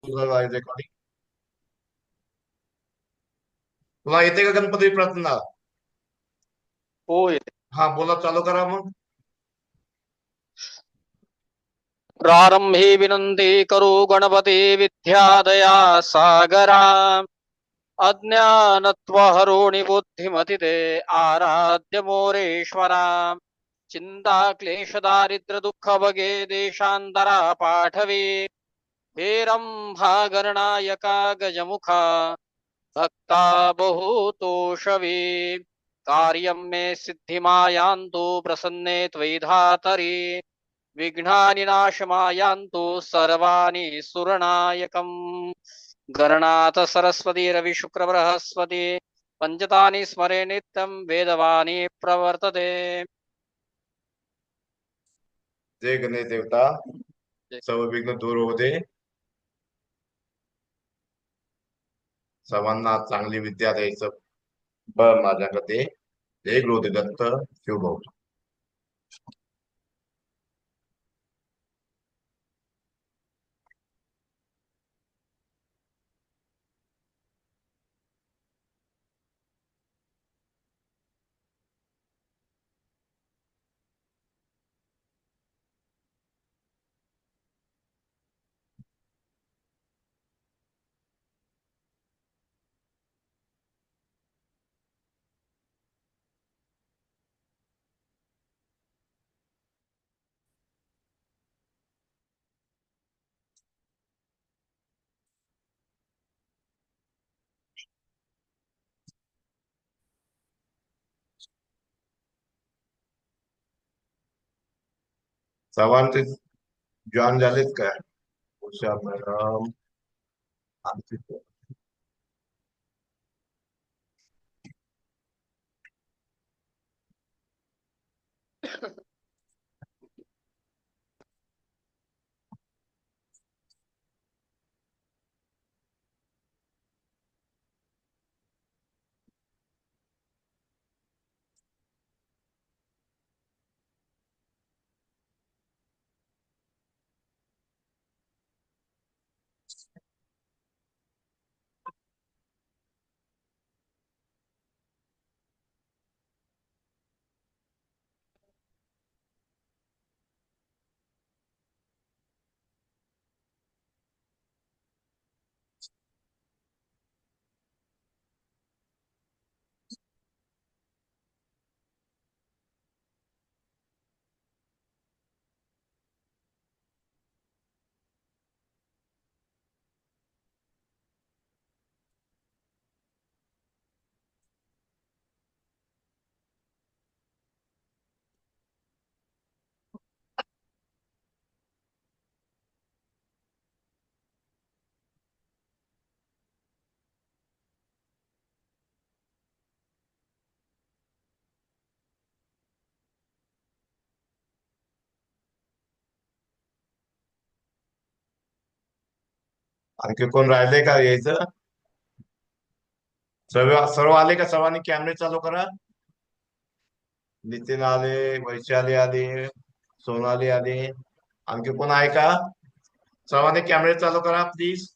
तुझं रेकॉर्डिंग तुला येते का गणपती प्रार्थना? होय. हा बोला, चालू करा मग. प्रारंभे विनंती करू गणपती विद्यादया सागरा अज्ञानत्वहरोणि बुद्धिमतिते आराध्य मोरेश्वरा चिंता क्लेश दारिद्र दुःख बगे देशांतरा पाठवे हे रंभा गणनायका गजमुखा भक्ता बहुतोषवे कार्यं मे सिद्धिमायान्तु प्रसन्ने त्वयि धातरि विघ्नानि नाशमायान्तु सर्वाणि सुरनायकम् गणनाथ सरस्वती रवि शुक्र बृहस्पति पंचतानि स्मरे नित्यं वेदवाणी प्रवर्तते. जय गणेश देवता. सर्व विघ्न दूर होऊ दे. सर्वांना चांगली विद्या द्यायचं बळ माझ्याकडे. जय गुरुदत्त. शिवभाऊ. सर्वांचे जॉईन झालेत का? उषा मॅडम, आणखी कोण राहिले का यायचं? सर्व सर्व आले का? सर्वांनी कॅमेरे चालू करा. नितीन आले, वैशाली आली, सोनाली आली. आणखी कोण आहे का? सर्वांनी कॅमेरे चालू करा प्लीज.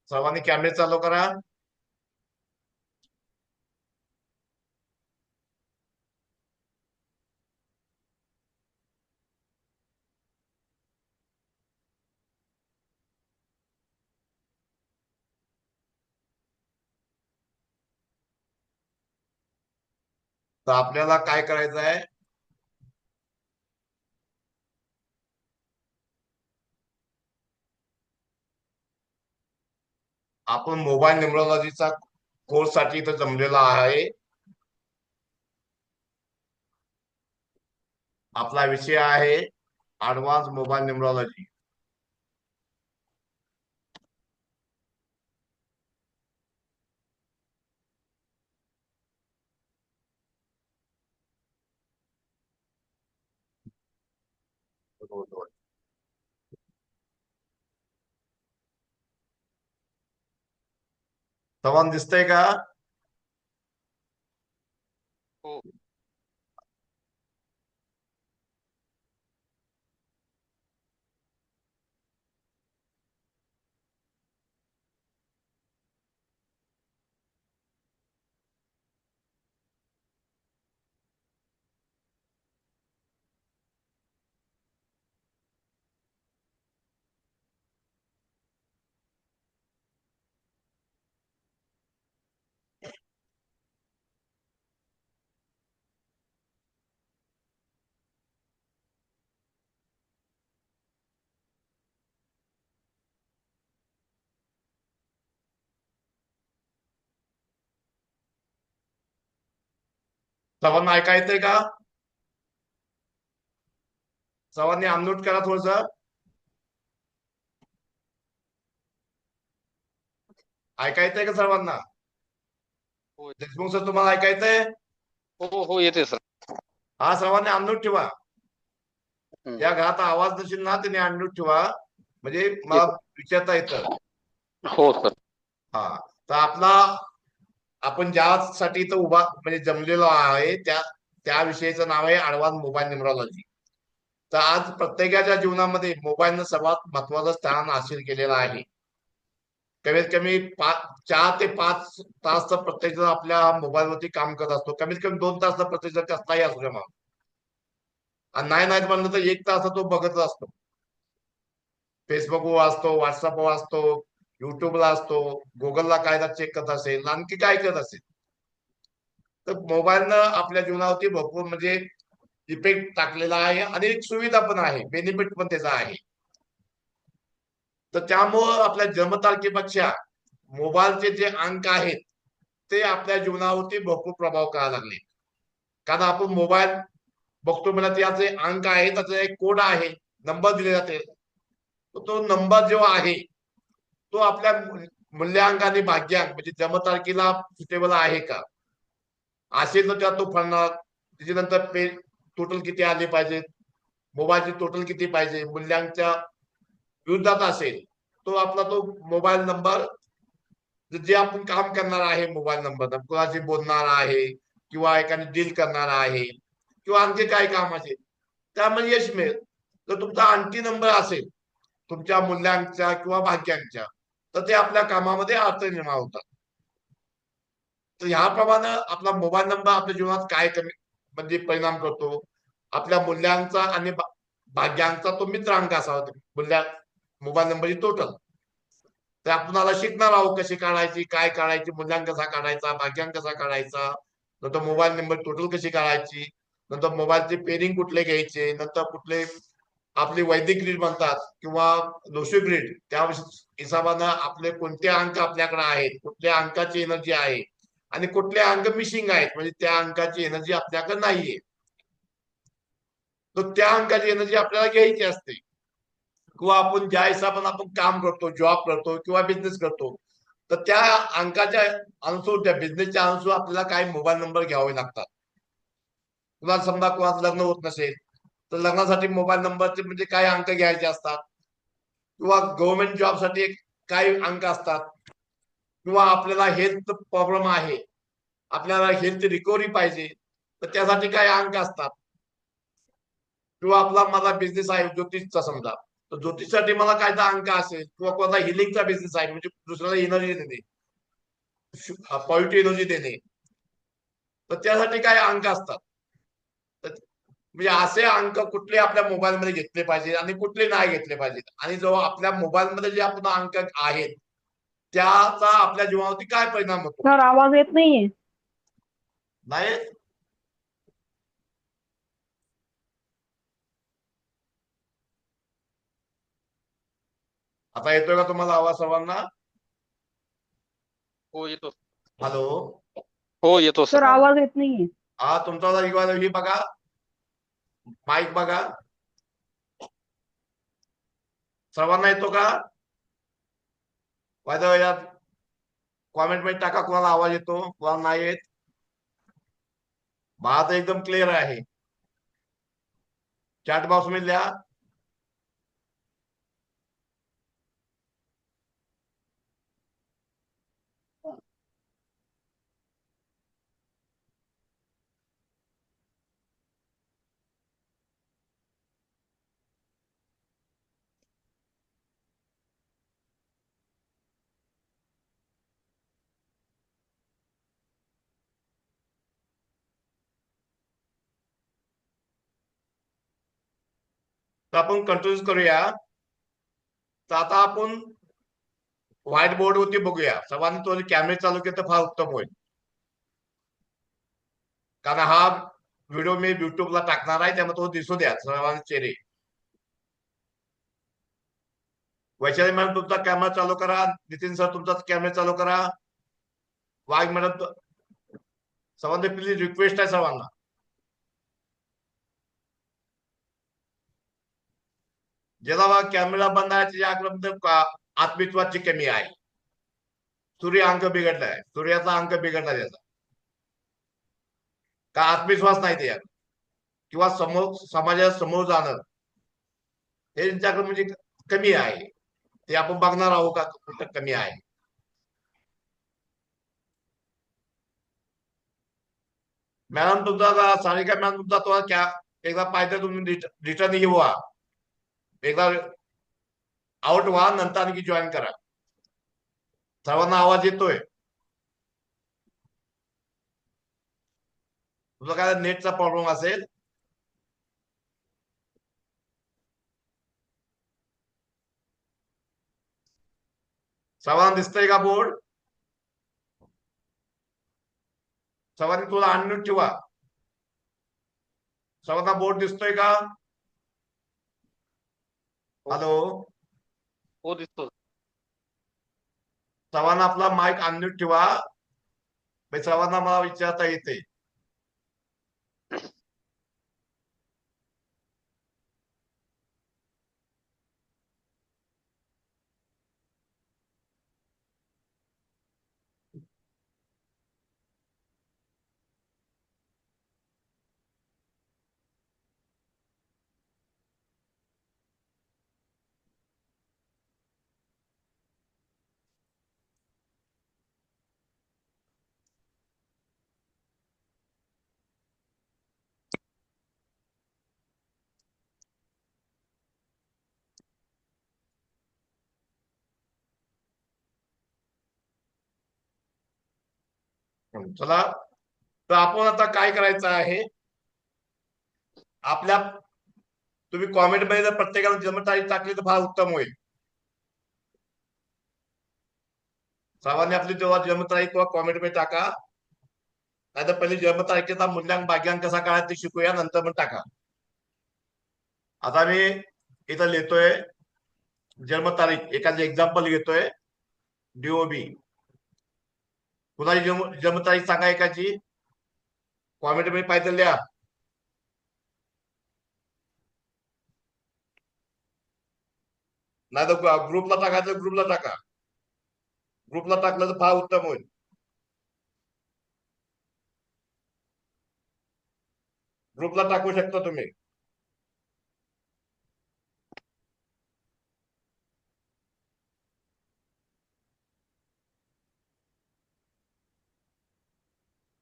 सर्वांनी कॅमेरे चालू करा. तर आपल्याला काय करायचं आहे? आपण मोबाईल न्यूमरॉलॉजीचा कोर्स साठी इथं जमलेला आहे. आपला विषय आहे ऍडव्हान्स मोबाईल न्यूमरॉलॉजी. सर्वांना दिसतंय का? हो. सर्वांना ऐका येतंय का? सर्वांनी अनम्यूट करा थोडस. ऐका येतंय का सर्वांना? हो. देशमुख सर, तुम्हाला ऐका येतंय? हो हो येते सर. हा, सर्वांनी अनम्यूट ठेवा. हम्म. ज्या घरात आवाज नसेल ना त्यांनी अनम्यूट ठेवा, म्हणजे मला येत. विचारता येतं. हो सर. हा, तर आपण ज्यासाठी इथं उभा म्हणजे जमलेलो आहे त्या विषयाचं नाव आहे ऍडव्हान्स मोबाईल न्यूमरॉलॉजी. तर आज प्रत्येकाच्या जीवनामध्ये मोबाईलनं सर्वात महत्वाचं स्थान हासिल केलेलं आहे. कमीत कमी 4 ते 5 तास तर प्रत्येक जण आपल्या मोबाईलवरती काम करत असतो. कमीत कमी 2 तास तर प्रत्येक जण कसलाही असू द्या मग. आणि नाही म्हणलं तर 1 तास तो बघतच असतो. फेसबुकवर असतो, व्हॉट्सअपवर असतो, युट्यूबला असतो, गुगलला काय चेक करत असेल, आणखी काय करत असेल. तर मोबाईलनं आपल्या जीवनावरती भरपूर म्हणजे इफेक्ट टाकलेला आहे आणि एक सुविधा पण आहे, बेनिफिट पण त्याचा आहे. तर त्यामुळं आपल्या जन्मतारखेपेक्षा मोबाईलचे जे अंक आहेत ते आपल्या जीवनावरती भरपूर प्रभाव करायला लागले. कारण आपण मोबाईल बघतो म्हणजे त्याचे अंक आहे, त्याचा एक कोड आहे, नंबर दिले जाते. तो नंबर जो आहे तो आपल्या मूल्यांक आणि भाग्यांक म्हणजे जन्मतारखेला सुटेबल आहे का, असेल तर त्यात तो फळणार. त्याच्यानंतर पे टोटल किती आले पाहिजे, मोबाईलची टोटल किती पाहिजे, मूल्यांकच्या विरुद्धात असेल तो आपला तो मोबाईल नंबर, जे आपण काम करणार आहे मोबाईल नंबर कोणाशी बोलणार आहे किंवा एखादी डील करणार आहे किंवा आणखी काय काम असेल त्यामध्ये यश मिळेल. जर तुमचा आणखी नंबर असेल तुमच्या मूल्यांकच्या किंवा भाग्यांच्या, तर ते आपल्या कामामध्ये अडचण निर्माण होतात. तर ह्याप्रमाणे आपला मोबाईल नंबर आपल्या जीवनात काय कमी म्हणजे परिणाम करतो. आपल्या मूल्यांचा आणि भाग्यांचा तो मित्रांक असावा. मूल्य मोबाईल नंबरची टोटल तर आपणाला शिकणार आहोत कशी काढायची, काय काढायची, मूल्यांक कसा काढायचा, भाग्यांक कसा काढायचा, नंतर मोबाईल नंबर टोटल कशी काढायची, नंतर मोबाईलचे पेरिंग कुठले घ्यायचे, नंतर कुठले आपली वैदिक ग्रीड म्हणतात किंवा लोशी ग्रीड, त्या हिशोबानं आपले कोणते अंक आपल्याकडे आहेत, कुठल्या अंकाची एनर्जी आहे आणि कुठले अंक मिसिंग आहेत म्हणजे त्या अंकाची एनर्जी आपल्याकडे नाहीये. तर त्या अंकाची एनर्जी आपल्याला घ्यायची असते. किंवा आपण ज्या हिशोबाने आपण काम करतो, जॉब करतो किंवा बिझनेस करतो, तर त्या अंकाच्या अनुसार त्या बिझनेसच्या अनुसार आपल्याला काही मोबाईल नंबर घ्यावे लागतात. तुम्हाला समजा कोणाचं लग्न होत नसेल तर लग्नासाठी मोबाईल नंबरचे म्हणजे काही अंक घ्यायचे असतात किंवा गव्हर्नमेंट जॉबसाठी काही अंक असतात किंवा आपल्याला हेल्थ प्रॉब्लेम आहे, आपल्याला हेल्थ रिकव्हरी पाहिजे, तर त्यासाठी काही अंक असतात. किंवा माझा बिझनेस आहे ज्योतिषचा समजा, तर ज्योतिषसाठी मला कायदा अंक असेल किंवा कोणता हिलिंगचा बिझनेस आहे म्हणजे दुसऱ्याला एनर्जी देणे, पॉझिटिव्ह एनर्जी देणे, तर त्यासाठी काही अंक असतात. म्हणजे असे अंक कुठले आपल्या मोबाईलमध्ये घेतले पाहिजे आणि कुठले नाही घेतले पाहिजेत आणि जो आपल्या मोबाईलमध्ये जे आपण अंक आहेत त्याचा आपल्या जीवनावरती काय परिणाम होतो. सर आवाज येत नाहीये. नाही आता येतोय का तुम्हाला आवाज सर्वांना? हो येतो. हॅलो. हो येतो सर सर. आवाज येत नाहीये. हा, तुमचा ही बघा, माईक बघा, सर्वांना येतो का? यात कॉमेंट मध्ये टाका कोणाला आवाज येतो कोणाला नाही येत. माझं एकदम क्लिअर आहे. चॅट बॉक्स मध्ये लिहा. तर आपण कंटिन्यू करूया. तर आता आपण व्हाईट बोर्ड वरती बघूया. सर्वांनी तो कॅमेरे चालू केले तर फार उत्तम होईल, कारण हा व्हिडिओ मी युट्यूबला टाकणार आहे, त्यामुळे तो दिसू द्या सर्वांचे चेहरे. वैशाली मॅडम तुमचा कॅमेरा चालू करा. नितीन सर तुमचा कॅमेरा चालू करा. वाघ मॅडम, सर्वांनी प्लीज रिक्वेस्ट आहे सर्वांना. ज्याला कॅमेरा बंद आहे त्याच्या आत्मविश्वासची कमी आहे. सूर्य अंक बिघडलाय, सूर्याचा अंक बिघडला त्याचा, का आत्मविश्वास नाही त्यात, किंवा समोर समाजात समोर जाणं हे त्यांच्याकडे म्हणजे कमी आहे. ते आपण बघणार आहोत का कुठं कमी आहे. मॅडम तुमचा सारिका मॅडम तुमचा तो एकदा पाहिजे तुम्ही रिटर्न येवा, एकदा आउट व्हा, नंतर आणखी जॉईन करा. सर्वांना आवाज येतोय? तुझा काय नेटचा प्रॉब्लेम असेल. सर्वांना दिसतंय का बोर्ड? सर्वांनी तुला अनम्यूट ठेवा. सर्वांना बोर्ड दिसतोय का? हॅलो, हो दिसतो. सर्वांना आपला माईक अनम्यूट ठेवा. सर्वांना मला विचारता येते. चला, तर आपण आता काय करायचं आहे. आपल्या तुम्ही कॉमेंट मध्ये जर प्रत्येकाला जन्मतारीख टाकली तर फार उत्तम होईल. सर्वांनी आपली जेव्हा जन्मतारीख किंवा कॉमेंट मध्ये टाका. नाही तर पहिले जन्मतारखेचा मूल्यांक भाग्यांक कसा काढायचा ते शिकूया, नंतर पण टाका. आता मी इथं लिहितोय जन्मतारीख, एखादी एक्झाम्पल घेतोय. डीओबी, कुणाची जन्मतारीख सांगा एकाची. कॉमेंट मध्ये पाहिजे लिहा. नाही तर ग्रुपला टाकायचं, ग्रुपला टाका. ग्रुपला टाकलं तर फार उत्तम होईल. ग्रुपला टाकू शकता तुम्ही.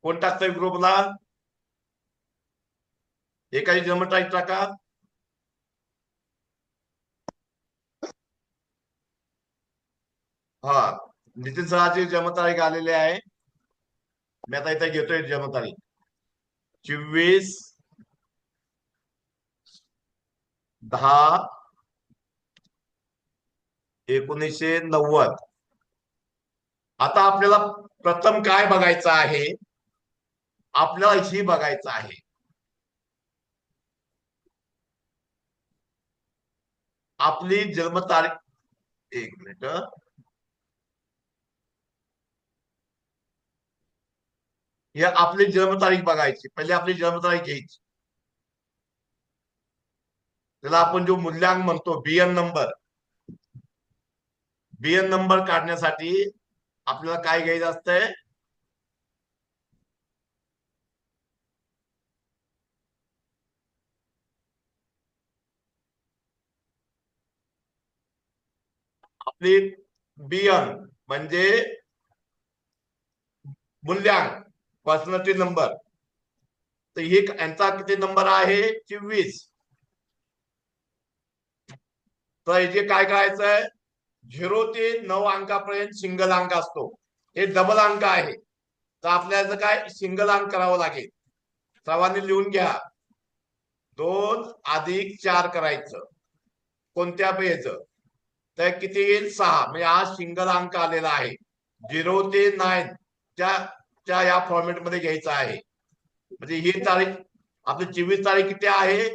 कोण टाकतोय ग्रुपला? एखादी जन्मतारीख टाका. हा, नितीन सरांची जन्मतारीख आलेली आहे. मी आता इथे घेतोय जन्मतारीख 24/10/1990. आता आपल्याला प्रथम काय बघायचं आहे, आपल्याला ही बघायचं आहे. आपली जन्मतारीख, एक मिनिट, हे आपली जन्मतारीख बघायची. पहिले आपली जन्मतारीख घ्यायची. त्याला आपण जो मूल्यांक म्हणतो बीएन नंबर, बीएन नंबर काढण्यासाठी आपल्याला काय घ्यायचं असतंय. आपली बीएन म्हणजे मूल्यांक, पर्सनॅलिटी नंबर. तर ही यांचा किती नंबर आहे? 24. तर हे काय करायचंय, 0 ते 9 अंकापर्यंत सिंगल अंक असतो. हे डबल अंक आहे, तर आपल्याला काय सिंगल अंक करावं लागेल. सर्वांनी लिहून घ्या. 2 + 4 करायचं. कोणत्या याचं, तर किती येईल 6. म्हणजे हा सिंगल अंक आलेला आहे. 0 ते 9 च्या या फॉर्मॅटमध्ये घ्यायचा आहे. म्हणजे ही तारीख आपली 24 तारीख किती आहे,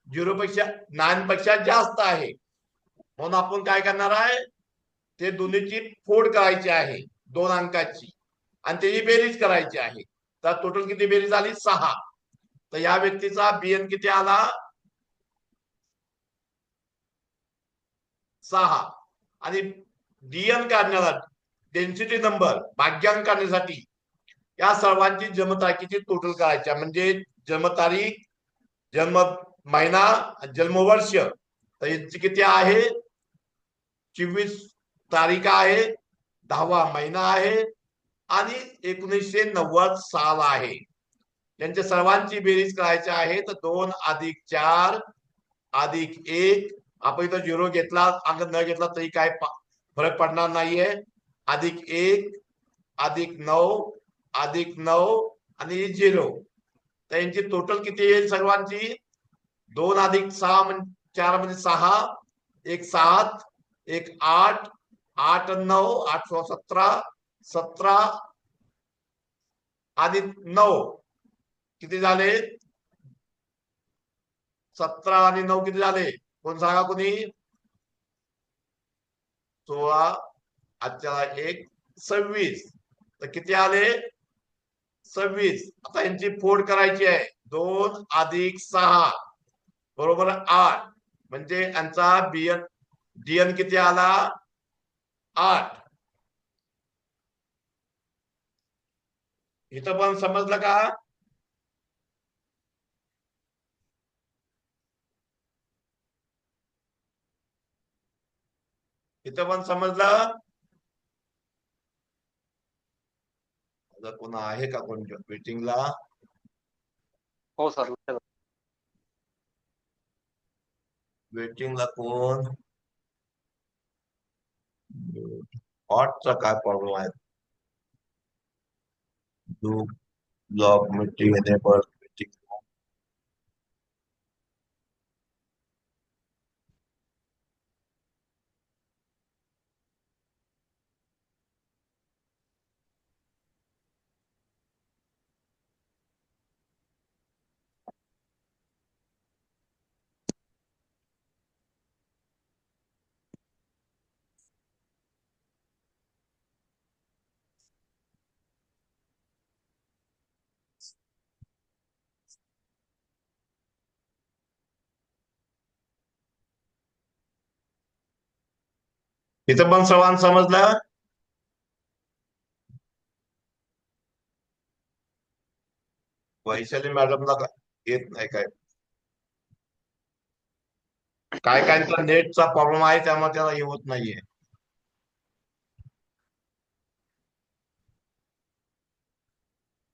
0 पेक्षा 9 पेक्षा जास्त आहे. म्हणून आपण काय करणार आहे, ते दोन्हीची फोड करायची आहे 2 अंकाची आणि त्याची बेरीज करायची आहे. तर टोटल किती बेरीज झाली, 6. तर या व्यक्तीचा बीएन किती आला, 6. आणि डीएन काढण्याला, डेन्सिटी नंबर भाग्यांक काढण्यासाठी या सर्वांची जन्मतारखेची टोटल करायची, म्हणजे जन्मतारीख, जन्म महिना, जन्मवर्ष. तर यांची किती आहे, 24 तारीख आहे, 10वा महिना आहे आणि 1990 साल आहे. यांच्या सर्वांची बेरीज करायची आहे. तर 2 अधिक 4 अधिक 1, आपण इथं 0 घेतला, अंक न घेतला तरी काय फरक पडणार नाहीये. अधिक 1 अधिक 9 अधिक 9 आणि 0. तर यांची टोटल किती येईल सर्वांची, 2 अधिक 6 4 म्हणजे 6, 1 7, 1 8, 8 9, 8 17, 17 आणि 9 किती झाले, 17 आणि 9 किती झाले, कोण सांगा कोणी, 16, आजच्या 1 26. तर किती आले, 26. आता यांची फोड करायची आहे. 2 अधिक 6 बरोबर 8. म्हणजे यांचा डीएन किती आला, 8. इथं पण समजलं का, इथं पण समजलं. कोण आहे का कोण मीटिंगला, हो सर. वेटिंगला कोण, हॉटचा काय प्रॉब्लेम आहे, ब्लॉक मीटिंग एनेबल मीटिंग. इथं पण सर्वांना समजलं. वैशाली मॅडमला येत नाही काय, काय नेटचा प्रॉब्लेम आहे त्यामुळे त्याला येत नाहीये.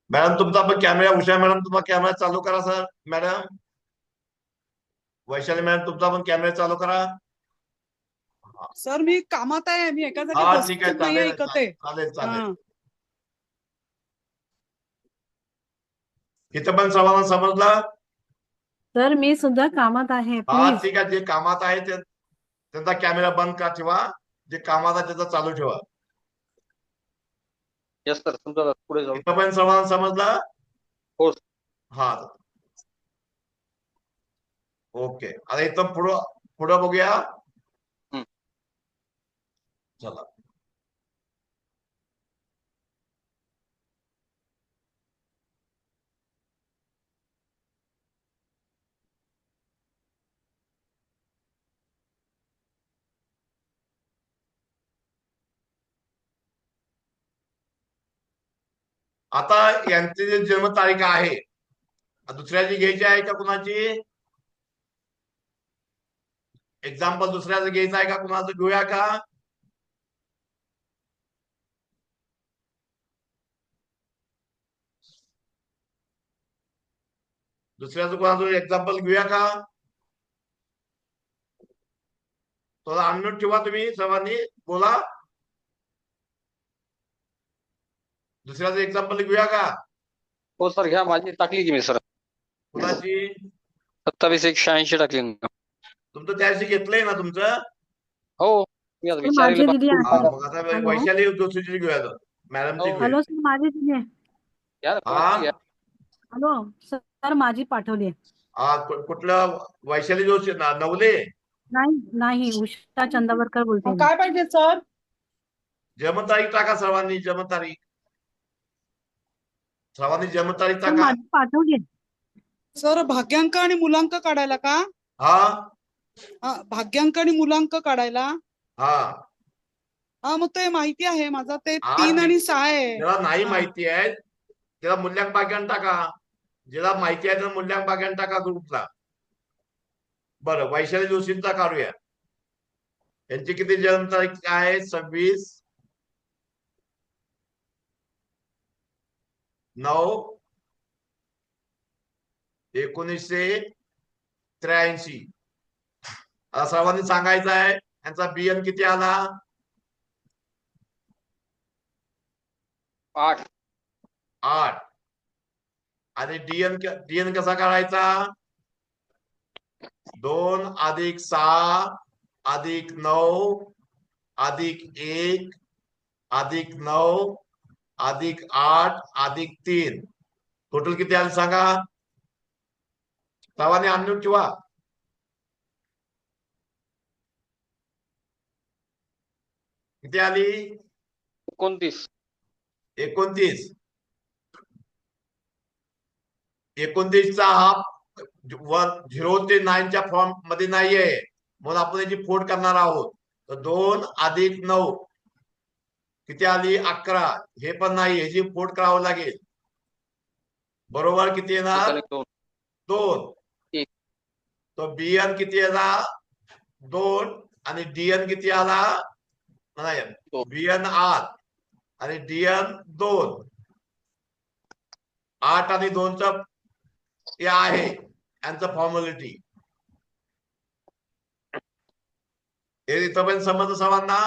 मॅडम तुमचा पण कॅमेरा, उषा मॅडम तुमचा कॅमेरा चालू करा सर. मॅडम वैशाली मॅडम तुमचा पण कॅमेरा चालू करा. सर मी कामात आहे, मी एका जागी हा ठीक आहे, बसत नाहीये, चालेल ऐकत आहे. चालेल चालेल. हा. इथं पण सर्वांना समजलं. सर मी सुद्धा कामात आहे, हा प्लीज. ठीक आहे, जे कामात आहे त्यांचा कॅमेरा बंद का ठेवा, जे कामात आहे त्याचा चालू ठेवा. यस सर, समजा पुढे जाऊ. इथं पण सर्वांना समजलं. हो. हा ओके. आता इथं पुढं पुढं बघूया. चला आता यांची जी जन्मतारीख आहे, दुसऱ्याची घ्यायची आहे का कुणाची, एक्झाम्पल दुसऱ्याचं घ्यायचं आहे का, कुणाचं घेऊया का, दुसऱ्याचं कोणाचं एक्झाम्पल घेऊया का. थोडा अनम्यूट ठेवा तुम्ही सर्वांनी, बोला. दुसऱ्याचं एक्झाम्पल घेऊया का, हो सर, घ्या. माझी टाकली की मी सर, कुणाची, 27 186 टाकली ना. तुमचं त्या दिवशी घेतलंय ना तुमचं? हो मी आता सर माझी विचारायला दिदी हा आहे. मग आता हॅलो वैशाली जोशीची घेऊया मॅडमची हो. घेऊया. हॅलो सर माझी दिदी आहे. घ्या ना, हा कोणाची घ्या. हॅलो सर माझी पाठवली आहे. हा कुठलं वैशाली जोशी नवले? नाही नाही उषा चंदावरकर बोलते मी. काय पाहिजे सर? जन्मतारीख टाका सर्वांनी, जन्मतारीख. सर्वांनी जन्मतारीख सर टाका. माझी पाठवली आहे. सर भाग्यांक आणि मुलांक काढायला का? हा भाग्यांक आणि मुलांक काढायला. हा मग ते माहिती आहे माझा, ते हा 3 आणि 6 आहे. ज्याला नाही हा. माहिती आहे त्याला मूल्यांक भाग्यान टाका. ज्याला माहिती आहे त्याला मूल्यांक भाग्यान टाका ग्रुपला. बरं वैशाली जोशींचा काढूया. यांची किती जन्मतारीख आहे? 26/9/1983. सर्वांनी सांगायचं आहे यांचा बीएन किती आला? 8. 8. आणि डीएन कसा काढायचा? 2 + 6 + 9 + 1 + 9 + 8 + 3. टोटल किती आले सांगा? सर्वांनी अनम्यूट ठेवा. किती आली? 29. 29. 29चा हा 0 ते 9च्या फॉर्म मध्ये नाहीये म्हणून आपण याची फोड करणार आहोत. तर 2 + 9 किती आली? 11. हे पण नाही, ह्याची फोड करावं लागेल. बरोबर किती येणार? 2. 2. एक. तो बीएन किती आला? 2. आणि डीएन किती आला? नाही, दोन. बीएन 8 आणि डीएन 2. 8 आणि 2चा हे आहे यांचं फॉर्मॅलिटी. हे इथं समजलं सर्वांना?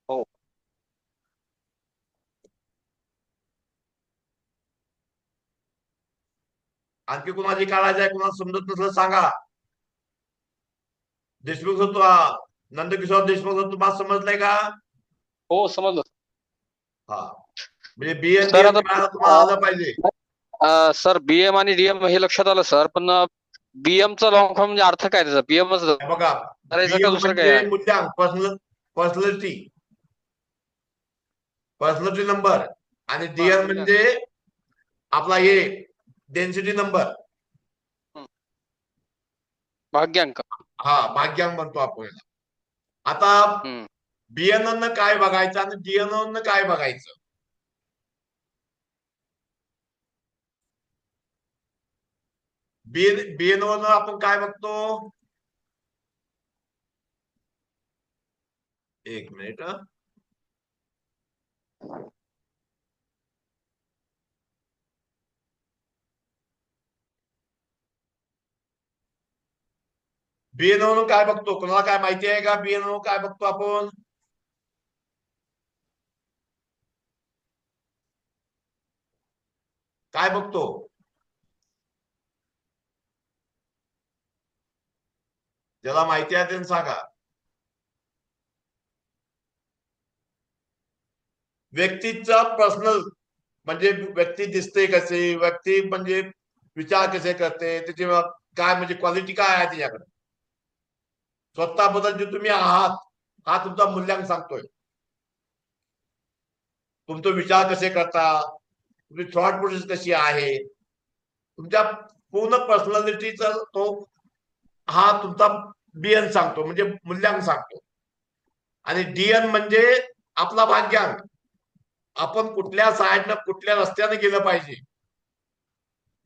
हो. आणखी कोणाची काढायचं आहे? कोणाला समजत नसलं सांगा. देशमुख नंदकिशोर देशमुख तुम्हाला समजलंय का? हो समजलं. हा म्हणजे बीएन सर डीएन आता तुम्हाला आलं पाहिजे. सर बीएम आणि डीएम हे लक्षात आलं सर, पण बीएम चा लॉंग फॉर्म म्हणजे अर्थ काय त्याचा? बीएमच बघा करायचं का बीएम दुसरं काय म्हणजे आहे? मूल्यांक, पर्सनॅलिटी नंबर. आणि डीएन म्हणजे आपला हे डेन्सिटी नंबर. भाग्यांक. हा भाग्यांक म्हणतो आपण. आता बीएन काय बघायचं आणि डीएन काय बघायचं? बीएन आपण काय बघतो? एक मिनिट. बीएनओ काय बघतो? कोणाला काय माहिती आहे का? बीएनओ काय बघतो आपण? काय बघतो? ज्याला माहिती आहे त्यांनी सांगा. व्यक्तीचा पर्सनल म्हणजे व्यक्ती दिसते कसे, व्यक्ती म्हणजे विचार कसे करते, त्याची काय म्हणजे क्वालिटी काय आहे त्याच्याकडे. स्वतःबद्दल जे तुम्ही आहात हा तुमचा मूल्यांक सांगतोय. तुमचे विचार कसे करता, तुमची थॉट प्रोसेस कशी आहे, तुमच्या पूर्ण पर्सनॅलिटीचा तो हा तुमचा बीएन सांगतो, म्हणजे मूल्यांक सांगतो. आणि डीएन म्हणजे आपला भाग्यांक. आपण कुठल्या साईडनं कुठल्या रस्त्याने गेलं पाहिजे.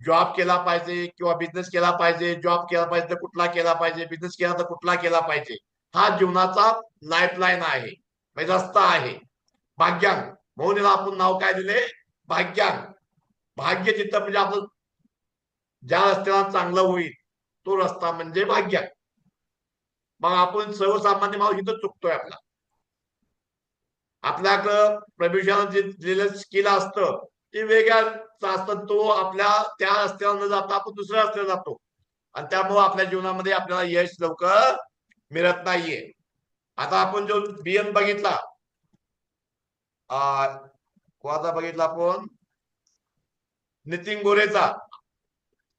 जॉब केला पाहिजे किंवा बिझनेस केला पाहिजे. जॉब केला पाहिजे तर कुठला केला पाहिजे, बिझनेस केला तर कुठला केला पाहिजे. हा जीवनाचा लाईफलाईन आहे, म्हणजे रस्ता आहे भाग्यांक. म्हणून याला आपण नाव काय दिले? भाग्यांक. भाग्य जिथं म्हणजे आपलं ज्या रस्त्याला चांगलं होईल तो रस्ता म्हणजे भाग्यांक. मग आपण सर्वसामान्य माणूस इथं चुकतोय. आपल्याकडं प्रभूषणात जे दिलेलं स्किल असतं ते वेगळ्या असतं. तो आपल्या त्या रस्त्यावर न जाता आपण दुसऱ्या रस्त्यावर जातो. आणि त्यामुळे आपल्या जीवनामध्ये आपल्याला यश लवकर मिळत नाहीये. आता आपण जो बियन बघितला, कोणाचा बघितला आपण, नितीन गोरेचा,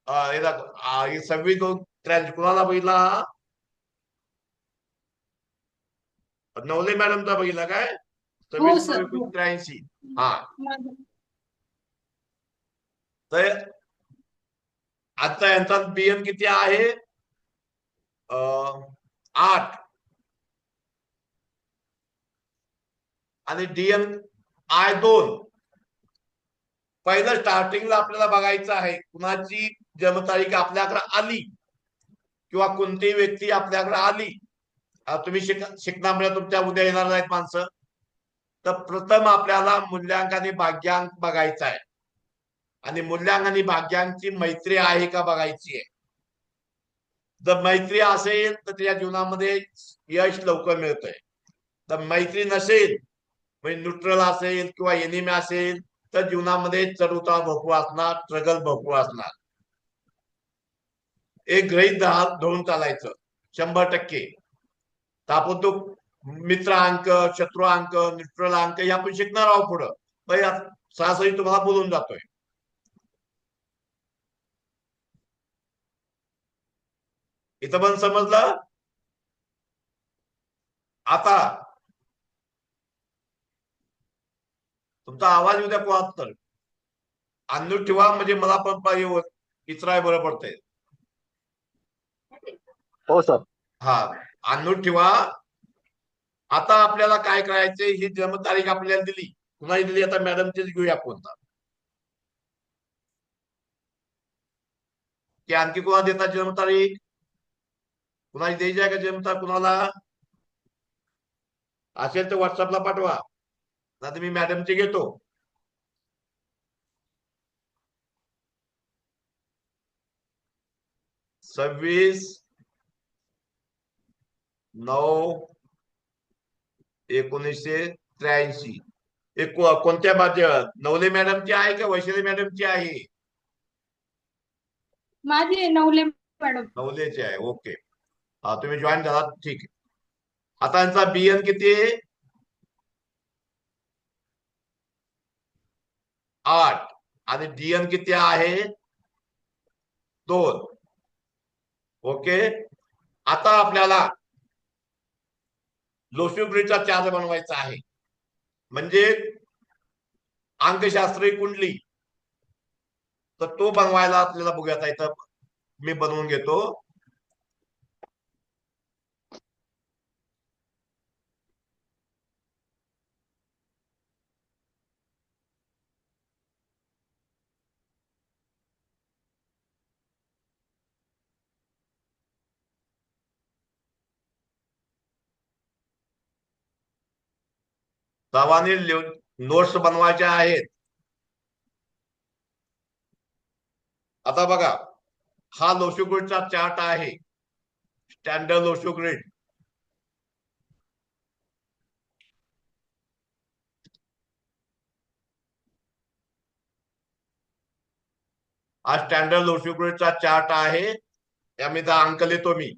26/2/83 कुणाला बघितला, नवले मॅडमचा बघितला काय, हो 26/2/83. हा, तर आता यांचा बियन किती आहे, 8, आणि DNI 2. पहिलं स्टार्टिंगला आपल्याला बघायचं आहे कुणाची जन्मतारीख आपल्याकडे आली किंवा कोणतीही व्यक्ती आपल्याकडे आली. तुम्ही शिकणार तुमच्या उद्या येणार नाहीत माणसं, तर प्रथम आपल्याला मूल्यांक आणि भाग्यांक बघायचा आहे, आणि मूल्यांक आणि भाग्यांची मैत्री आहे का बघायची आहे. जर मैत्री असेल तर त्याच्या जीवनामध्ये यश लवकर मिळतंय. तर मैत्री नसेल, म्हणजे न्यूट्रल असेल किंवा एनिमी असेल, तर जीवनामध्ये चढउतार भरपूर असणार, स्ट्रगल भरपूर असणार. एक गृहीत धरून चालायचं 100%. तर आपण तो मित्र अंक, शत्रू अंक, न्यूट्रल अंक हे आपण शिकणार आहोत पुढं. सरासरी तुम्हाला बोलून जातोय. इथं पण समजलं. आता तुमचा आवाज उद्या कोणात तर अन्नू ठेवा, म्हणजे मला पण इचराय बरं पडतंय. हो सर. हा, अन्नू ठेवा. आता आपल्याला काय करायचंय, ही जन्मतारीख आपल्याला दिली, कुणाची दिली, आता मॅडमचीच घेऊया कोणता, की आणखी कोणा देतात जन्मतारीख, कुणाची द्यायची आहे का जन्मतारीख कुणाला असेल तर व्हॉट्सअपला पाठवा, नाही मी मॅडमची घेतो. सव्वीस 9/1983. कोणत्या माध्यमात, नवले मॅडमची आहे का वैशाली मॅडमची आहे? माझी नवले मॅडम. नवलेची आहे. ओके, हा, तुम्ही जॉईन झाला, ठीक आहे. आता यांचा बियन किती आहे, 8, आणि DN किती आहे, 2. ओके, आता आपल्याला लोशिवग्रीडचा चार्ट बनवायचा आहे, म्हणजे अंकशास्त्रीय कुंडली. तर तो बनवायला आपल्याला बघूया. इथं मी बनवून घेतो. सर्वांनी नोट्स बनवायच्या आहेत. आता बघा, हा लोशिवग्रीडचा चार्ट आहे, स्टँडर्ड लोशिवग्रीड. हा स्टँडर्ड लोशिवग्रीडचा चार्ट आहे, यामध्ये अंक लिहितो मी.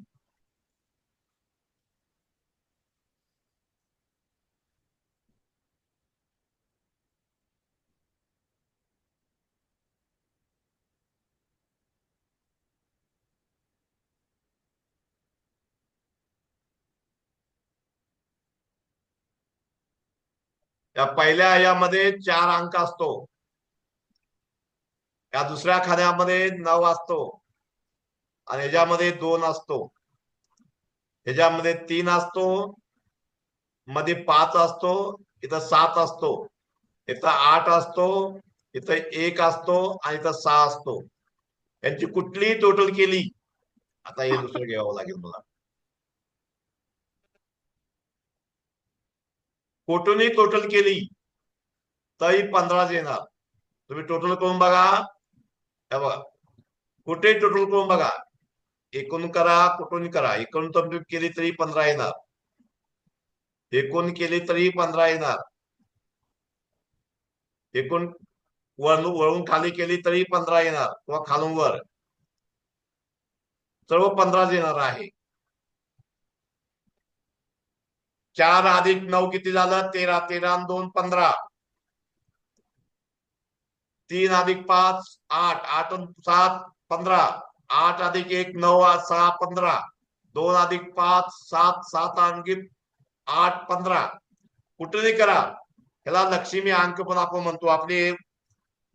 या पहिल्या यामध्ये 4 अंक असतो, या दुसऱ्या खात्यामध्ये 9 असतो, आणि ह्याच्यामध्ये 2 असतो, ह्याच्यामध्ये 3 असतो, मध्ये 5 असतो, इथं 7 असतो, इथं 8 असतो, इथं 1 असतो, आणि इथं 6 असतो. यांची कुठलीही टोटल केली, आता हे दुसरं घ्यावं लागेल मला, कुठूनही टोटल केली तरी 15 येणार. तुम्ही टोटल करून बघा, हे बघा, कुठे टोटल करून बघा, एकूण करा, कुठून करा, एकूण तुम्ही केली तरी 15 येणार, एकूण केली तरी 15 येणार, एकूण वरून खाली केली तरी 15 येणार, किंवा खालून वर. सर्व 15 येणार आहे. 4 अधिक 9 किती झालं? 13. 13 आणि 2 15. 3 अधिक 5 8. 8 आणि 7 15. 8 अधिक 1 9 6 15. 2 अधिक 5 7. 7 आणखी 8 15. कुठेही करा. ह्याला लक्ष्मी अंक पण आपण म्हणतो. आपले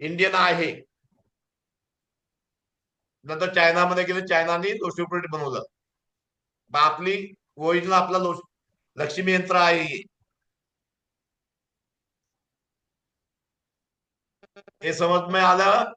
इंडियन आहे. नंतर चायनामध्ये गेले, चायनाने लोशीप्रिट बनवलं. आपली ओरिजिनल आपला लक्ष्मी यंत्र आहे. हे समज में आलं?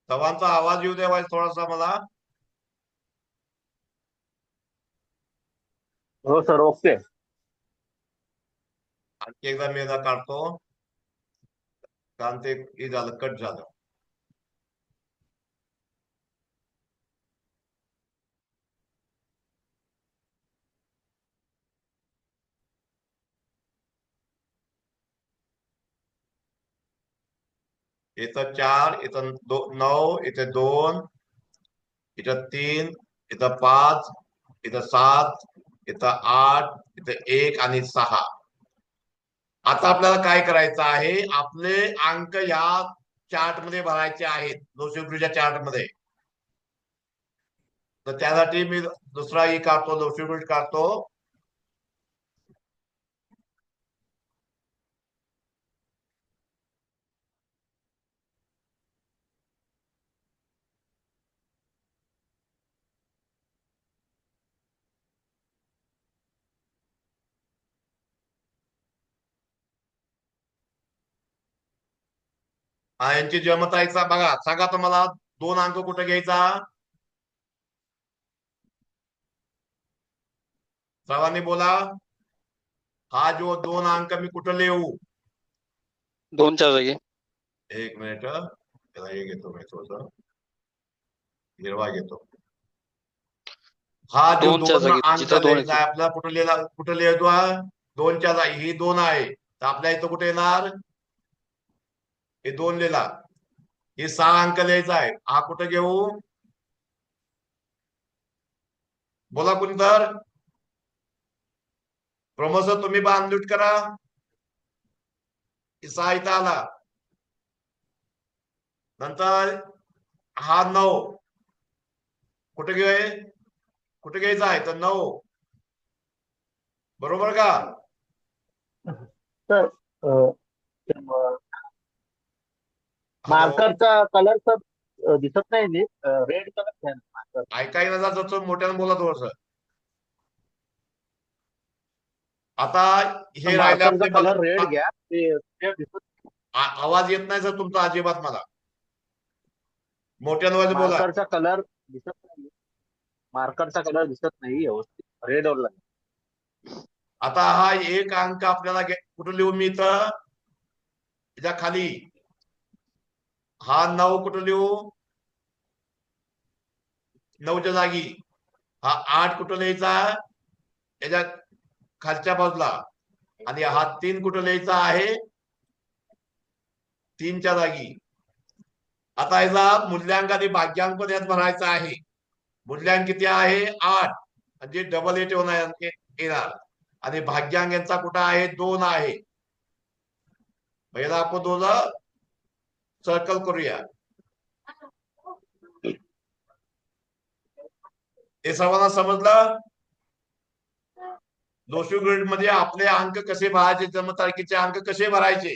सर्वांचा आवाज येऊ द्या थोडासा मला. हो सर, ओके. आणखी एकदा मी एकदा काढतो, कारण ते हे झालं, कट झालं. इथं 4, इथं 9, इथे 2, इथं 3, इथं 5, इथं 7, इथं 8, इथं 1 आणि 6. आता आपल्याला काय करायचं आहे? आपले अंक या चार्ट मध्ये भरायचे आहेत, लोशीप्रिटच्या चार्ट मध्ये. तर त्यासाठी मी दुसरा ही काढतो, लोशीप्रिट काढतो. हा, यांची जन्मतारीखचा बघा. सांगा तुम्हाला 2 अंक कुठे घ्यायचा? सर्वांनी बोला. हा जो 2 अंक मी कुठं लिहू? 2च्या जागी. एक मिनिट, त्याला हे घेतो मी, थोडं हिरवा घेतो. हा जो 2च्या 2 जागी अंक जिथं 2 लिहायचा येते. आहे आपल्याला, कुठं लिहायचो? 2च्या जागी ही 2 आहे, तर आपल्या इथं कुठे येणार? हे 2 लिहिला. हे 6 अंक लिहायचा आहे. हा कुठं घेऊ? बोला कोणी तर. प्रमोद सर, तुम्ही पण अनम्यूट करा. 6 इथं आला. नंतर हा 9 कुठे कुठे घ्यायचा आहे? तर 9, बरोबर का? सर, मार्करचा कलर सर दिसत नाही. रेड कलर आहे मार्कर. ऐकायला जात मोठ्यानं बोला थोडस. आता हे राहिले मार्करचा आपले. कलर रेड घ्या, ते red दिसत. आवाज येत नाही सर तुमचा अजिबात मला. मोठ्यानं बोला. मार्करचा कलर दिसत नाही. मार्करचा कलर दिसत नाही व्यवस्थित. रेड वर लागेल. आता हा 1 अंक आपल्याला कुठं लिहू मी? इथं त्याच्या खाली. हा 9 कुठं लिहू? 9च्या जागी. हा 8 कुठं लिहायचा? याच्या खालच्या बाजूला. आणि हा 3 कुठं लिहायचा आहे? 3च्या जागी. आता याचा मूल्यांक आणि भाग्यांक पण यात भरायचा आहे. मूल्यांक किती आहे? 8, म्हणजे डबल 8 येणार. आणि भाग्यांक यांचा कुठं आहे? 2 आहे. पहिला आपण 2 सर्कल करूया. हे सर्वांना समजलं? लोशी ग्रेड मध्ये आपले अंक कसे भरायचे, जन्मतारखेचे अंक कसे भरायचे?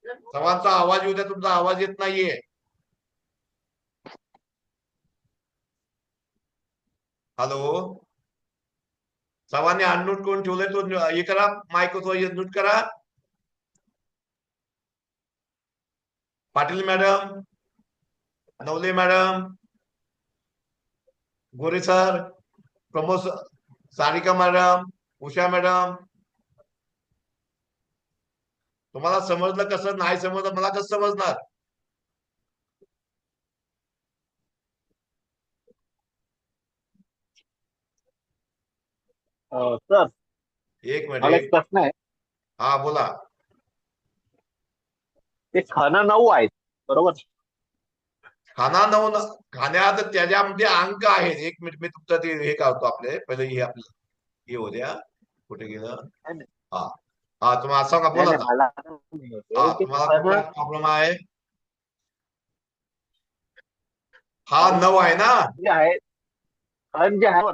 सर्वांचा आवाज येऊ द्या, तुमचा आवाज येत नाहीये. हॅलो, सर्वांनी अनम्यूट करून ठेवलंय तो हे करा, माईक अनम्यूट करा. Patil madam, Navale madam, Gore sir, Pramod sir, Sarika madam, Usha madam, तुम्हाला समजलं कसं? नाही समजलं मला कसं समजणार? सर एक मला मिनिट. एक प्रश्न आहे. हा बोला. ते खाना 9 आहेत बरोबर? खाण्यात त्याच्यामध्ये अंक आहेत. एक मिनिट मी तुमचं ते हे काढतो. आपले पहिले हे आपलं हे हो द्या. कुठे गेलं? नाही, नाही, हा हा तुम्हाला सांगा, नाही, बोला नाही, ना. मला नाही हा होते. ते तुम्हाला खाना कुठला प्रॉब्लेम आहे? हा 9 आहे ना? जे आहे, खण जे आहे.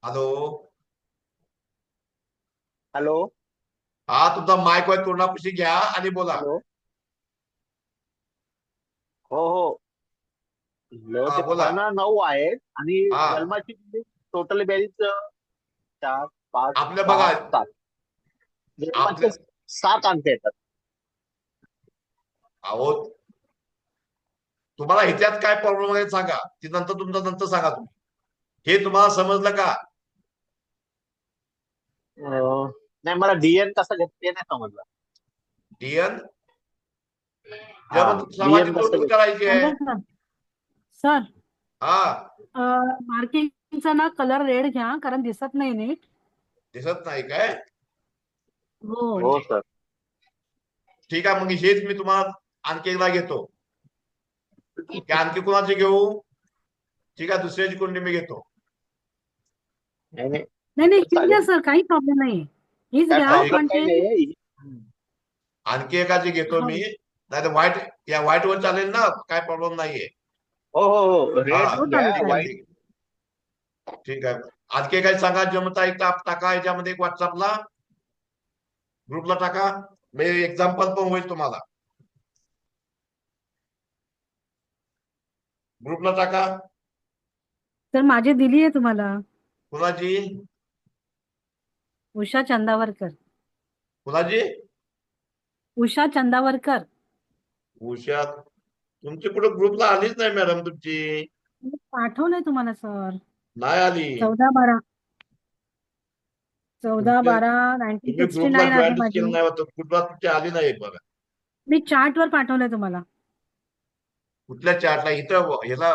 हॅलो. हॅलो हा तुमचा माईक वाईक तोंडापाशी घ्या आणि बोला. हॅलो. हो हो. हा ते बोला. खाना 9 आहेत आणि हा जन्माची टोटल बेरीज 4, 5, आपल्या 6, बघा 7. जन्माचे आपल्या 7 अंक येतात. अहो तुम्हाला ह्याच्यात काय प्रॉब्लेम आहे सांगा. ती नंतर तुमचा नंतर सांगा तुम्ही. हे तुम्हाला समजलं का? नाही, मला डीएन कसं घेत ते नाही समजलं. डीएन हा, ज्यामध्ये डीएन सामाजिक कसं नोंदणी घेत. करायची आहे. सर सर हा मार्किंगचा ना कलर रेड घ्या, कारण दिसत नाही नीट. दिसत नाही काय? हो. हो सर. ठीक आहे, मग हेच मी तुम्हाला आणखी एकदा घेतो. की आणखी कोणाचे घेऊ? ठीक आहे, दुसऱ्याची कोणती मी घेतो. नाही नाही, नाही नाही, ठीक आहे चालेल. सर, काही प्रॉब्लेम नाही. हीच काय घ्या, प्रॉब्लेम पण काही ते नाही. आणखी एकाची घेतो हो मी. नाही तर व्हाईट, या व्हाईट वर चालेल ना? काय प्रॉब्लेम नाहीये. हो हो हो, हा रेड हो घ्या, चालेल ठीक आहे चालेल. व्हाईट. ठीक आहे ठीक आहे. आणखी काही सांगा. जमता एक टाका याच्यामध्ये व्हॉट्सअपला, ग्रुपला टाका. मी एक्झाम्पल पण होईल तुम्हाला. ग्रुपला टाका. सर माझी दिली आहे तुम्हाला. कुणाची? उषा चंदावरकर. कुणाची? उषा चंदावरकर. उषा तुमची कुठे ग्रुपला आलीच नाही मॅडम तुमची. मी पाठवलंय तुम्हाला सर. नाही आली. 14/12 तुमच्या 14/12 तुम्ही ग्रुपला 1969 आहे जॉईनच केलं माझी. नाही होतं. ग्रुपला तुमची आली नाही बघा. मी चार्ट वर पाठवलंय तुम्हाला. कुठल्या चार्टला? इथं ह्याला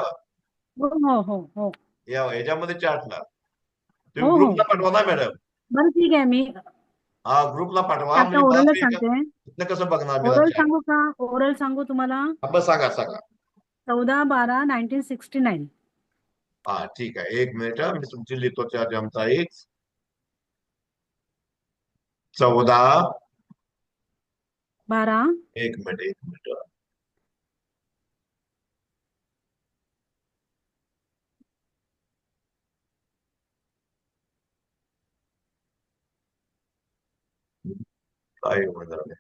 हो हो हो हो ह्याच्यामध्ये चार्टला हो तुम्ही हो. ग्रुपला पाठवा ना मॅडम. बरं ठीक आहे, मी हा ग्रुपला पाठवा. आता म्हणजे मला ओरल ते सांगते. इथनं कसं बघणार मी ओरल चार्ट? सांगू का? ओरल सांगू तुम्हाला. बरं सांगा सांगा. 14/12 1969. हा ठीक आहे, एक मिनिट मी तुमची लिहितो. चार्ट आमचा एक 14 12 एक मिनिट. काय होणार?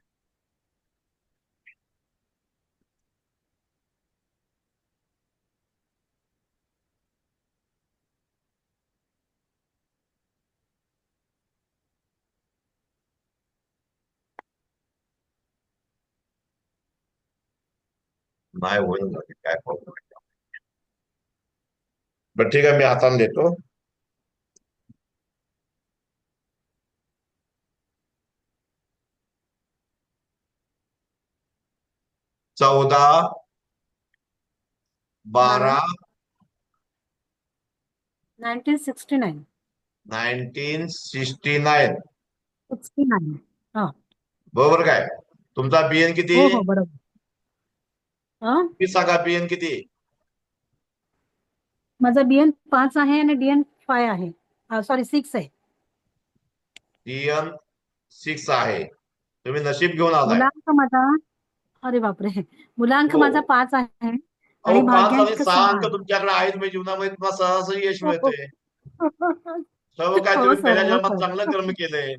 नाही होईल काय प्रॉब्लेम? बरं ठीक आहे, मी हाताने देतो. चौदा 12 1969. 1969 69. हा बरोबर काय? तुमचा बीएन किती? हो हो बरोबर. मी सांगा बीएन किती? माझा बीएन 5 आहे आणि डीएन 5 आहे. सॉरी 6 आहे. बीएन 6 आहे. तुम्ही नशीब घेऊन आलाय. मुलांक माझा, अरे बापरे, मुलांक हो. माझा 5 आहे अहो आणि 5 आणि भाग्यांक 6 6 अंक आहे. तुमच्याकडे आहेत. म्हणजे जीवनामध्ये तुम्हाला सहज यश मिळते. सर्व काय हो तुम्ही सर, पहिल्या हो जन्मात सर. चांगलं कर्म केलंय.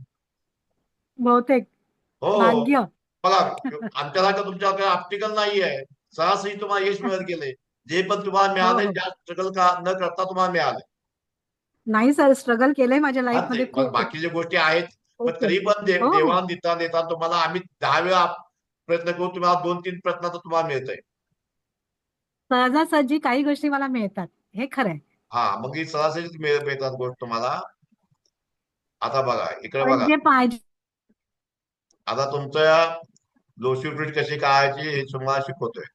बहुतेक हो भाग्य. बघा, आमच्यासारखं तुमच्याकडे ऑप्टिकल नाहीये. सहजही तुम्हाला यश मिळत गेले. जे पण तुम्हाला हो मिळाले, हो. जास्त स्ट्रगल का न करता तुम्हाला मिळाले. नाही सर, स्ट्रगल केलंय माझ्या हा लाईफ मध्ये मग खूप. बाकीच्या गोष्टी आहेत. पण ओके. तरी पण हो हो देवान देता तुम्हाला आम्ही 10 वेळा प्रयत्न करू तुम्हाला 2-3 प्रश्नाचं तुम्हाला मिळतंय. सहजासहजी काही गोष्टी मला मिळतात, हे खरं आहे. हा, मग ही सरासरीच मिळतात गोष्ट तुम्हाला. आता बघा इकडे पण बघा. जे पाहिजे आता तुमच्या लोशिवरीट कशी काढायची हे तुम्हाला शिकवतोय.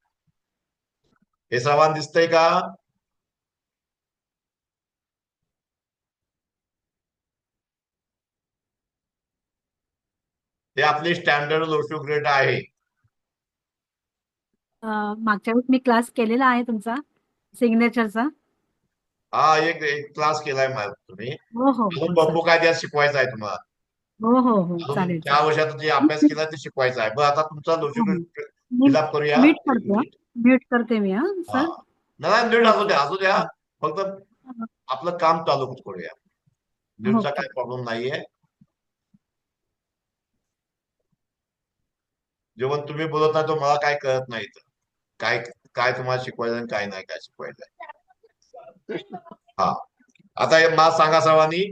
हे सर्वांना दिसतंय का? हे आपली स्टँडर्ड लोशिवरीट आहे. मागच्या वेळेस मी क्लास केलेला आहे तुमचा सिग्नेचरचा. हा, एक क्लास केलाय माझा तुम्ही. हो हो अजून हो बंबू सर. काय त्यात शिकवायचा आहे तुम्हाला. हो हो हो अजून चालेल 4 चालेल. वर्षात जे अभ्यास केला ते शिकवायचा आहे. बरं, आता तुमचा हो, हो. लोशिवरीट मी फिलअप करूया. म्यूट एक करते मिनिट. म्यूट करते मी, हा हा, सर. नाही नीट असू ओके. द्या, असू द्या. हो फक्त आपलं काम चालू करूया. नीटचा ओके. काही प्रॉब्लेम नाहीये. जेव्हा तुम्ही बोलत नाही तो मला काय कळत नाही इथं. काय काय तुम्हाला शिकवायचं आणि काय नाही काय शिकवायचं. हा, आता हे मला सांगा सर्वांनी.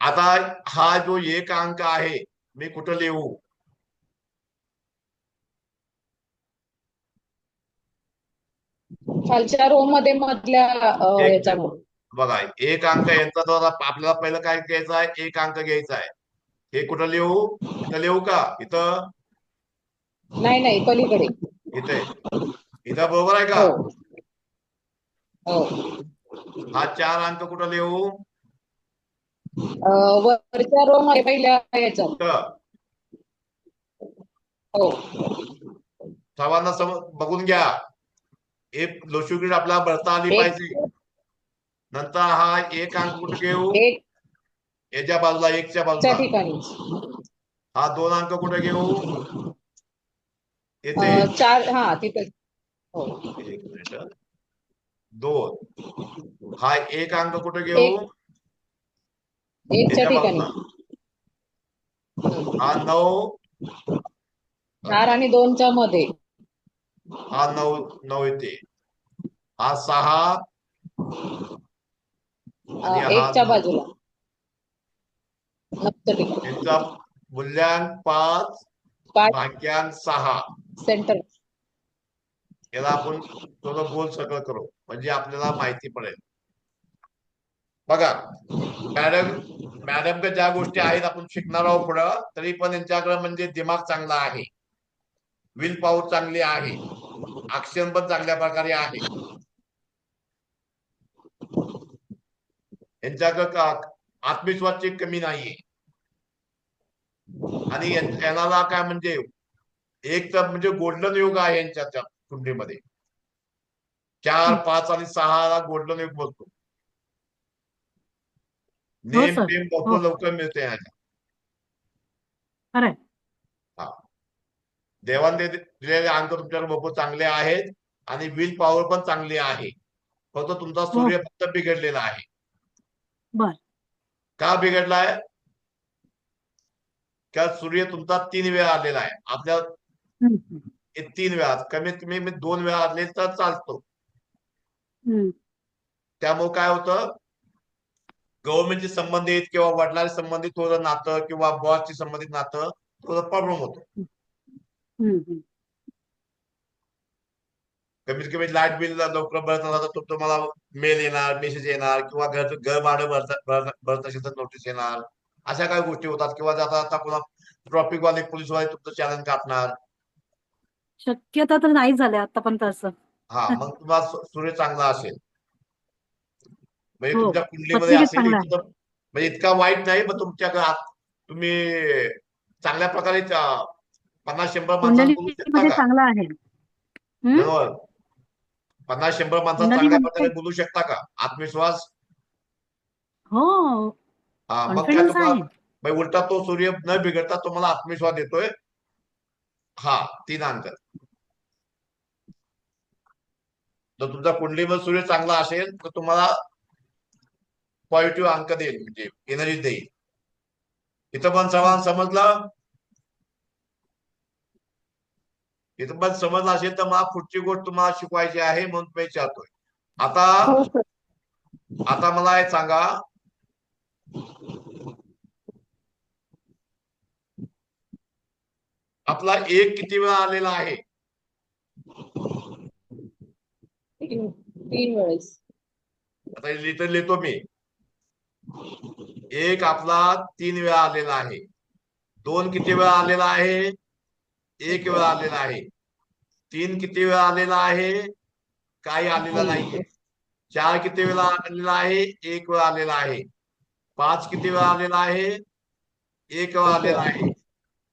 आता हा जो एक अंक आहे मी कुठं लिहू? खालच्या रो मध्ये मधल्या एक याच्यामध्ये. बघा, एक अंक यांचा जो आपल्याला पहिलं काय घ्यायचा आहे? एक अंक घ्यायचा आहे. हे कुठं लिहू? इथं लिहू का? इथं? नाही नाही, पलीकडे. इथे. इथं बरोबर आहे का? हो हो. हा 4 अंक कुठं लिहू? वरच्या रो मध्ये पहिल्या याच्यात. कुठं? हो सर्वांना बघून घ्या. एक लोशिवरीट आपल्याला भरता आली एक पाहिजे. नंतर हा एक अंक कुठे घेऊ? एक याच्या बाजूला, एकच्या च्या बाजूला. ठिकाणी. हा 2 अंक कुठे घेऊ? येथे. 4, हा तिथे. हो. एक मिनिट. 2. हा एक अंक कुठे घेऊ? एक च्या याच्या ठिकाणी. बाजूला. हा 9. 4 आणि 2 च्या मध्ये. हा 9 येते. हा 6 आणि हा 1 च्या 9. बाजूला. 9 च्या ठिकाणी. यांचा मूल्यांक 5 5 भाग्यांक 6. सेंटर. याला आपण थोडं गोल सर्कल करू म्हणजे आपल्याला माहिती पडेल. बघा, मॅडमकडे ज्या गोष्टी आहेत आपण शिकणार आहोत पुढं, तरी पण यांच्याकडे म्हणजे दिमाग चांगला आहे, विल पॉवर चांगली आहे, अक्षर पण चांगल्या प्रकारे आहे. यांच्याकडे आत्मविश्वासची कमी नाहीये. आणि याला काय म्हणजे एक तर म्हणजे गोल्डन युग आहे यांच्या कुंडलीमध्ये. 4, 5 आणि 6 ला गोल्डन युग बोलतो. हो नेम सर. टेम हो भरपूर लवकर मिळते याच्या. खरं आहे. हा, देवाने दिलेले अंक तुमच्याकडे भरपूर चांगले आहेत आणि विल पॉवर पण चांगली आहे. फक्त तुमचा सूर्य फक्त बिघडलेला आहे. बर. का बिघडलाय? का सूर्य तुमचा 3 वेळा आलेला आहे. आपल्या हम्म, हम्म, 3 वेळा, कमीत कमी 2 वेळा आले तर चालतो. हम्म. त्यामुळे काय होतं, गव्हर्नमेंटशी संबंधित किंवा वडिलांशी संबंधित थोडं नातं किंवा बॉसशी संबंधित नातं थोडं प्रॉब्लेम होतो. हम्म, हम्म. कमीत कमी लाईट बिल लवकर भरत नसला तर तुम्हाला मेल येणार, मेसेज येणार किंवा घर भाडं भरत असेल तर नोटीस येणार. अशा काही गोष्टी होतात. किंवा आता पुन्हा ट्रॉफिकवाले पोलीसवाले तुमचं चॅलेंज कापणार. शक्यता तर नाही झाल्या आतापर्यंत असं. हा, मग तुम्हाला सूर्य चांगला असेल म्हणजे हो, तुमच्या कुंडलीमध्ये पत्रिकेत असेल चांगला आहे. इथं, म्हणजे इतका वाईट नाही, पण तुमच्या तुम्ही चांगल्या प्रकारे 50-100 माणसांना बोलू शकता कुंडलीमध्ये का? चांगला आहे. हम्म? बरोबर. 50-100 माणसांना चांगल्या प्रकारे कुंडलीमध्ये बोलू शकता का? आत्मविश्वास. हो, हा, मग काय कॉन्फिडन्स आहे. तुम्हाला उलटा तो सूर्य न बिघडता तुम्हाला आत्मविश्वास देतोय. हा 3 अंक. जर तुमचा कुंडलीमध्ये सूर्य चांगला असेल तर तुम्हाला पॉझिटिव्ह अंक देईल, म्हणजे एनर्जी देईल. इथं पण सर्वांना समजलं? इथं पण समजलं असेल तर मला पुढची गोष्ट तुम्हाला शिकवायची आहे म्हणून मी विचारतोय. आता हो सर. आता मला हे सांगा, आपला एक किती वेळा आलेला आहे? तीन वेळेस. आता इथं लिहितो मी. एक आपला 3 वेळा आलेला आहे. 2 किती वेळा आलेला आहे? 1 वेळा आलेला आहे. 3 किती वेळा आलेला आहे? काही आलेला नाहीये. 4 किती वेळा आलेला आहे? 1 वेळा आलेला आहे. 5 किती वेळा आलेला आहे? 1 वेळा आलेला आहे.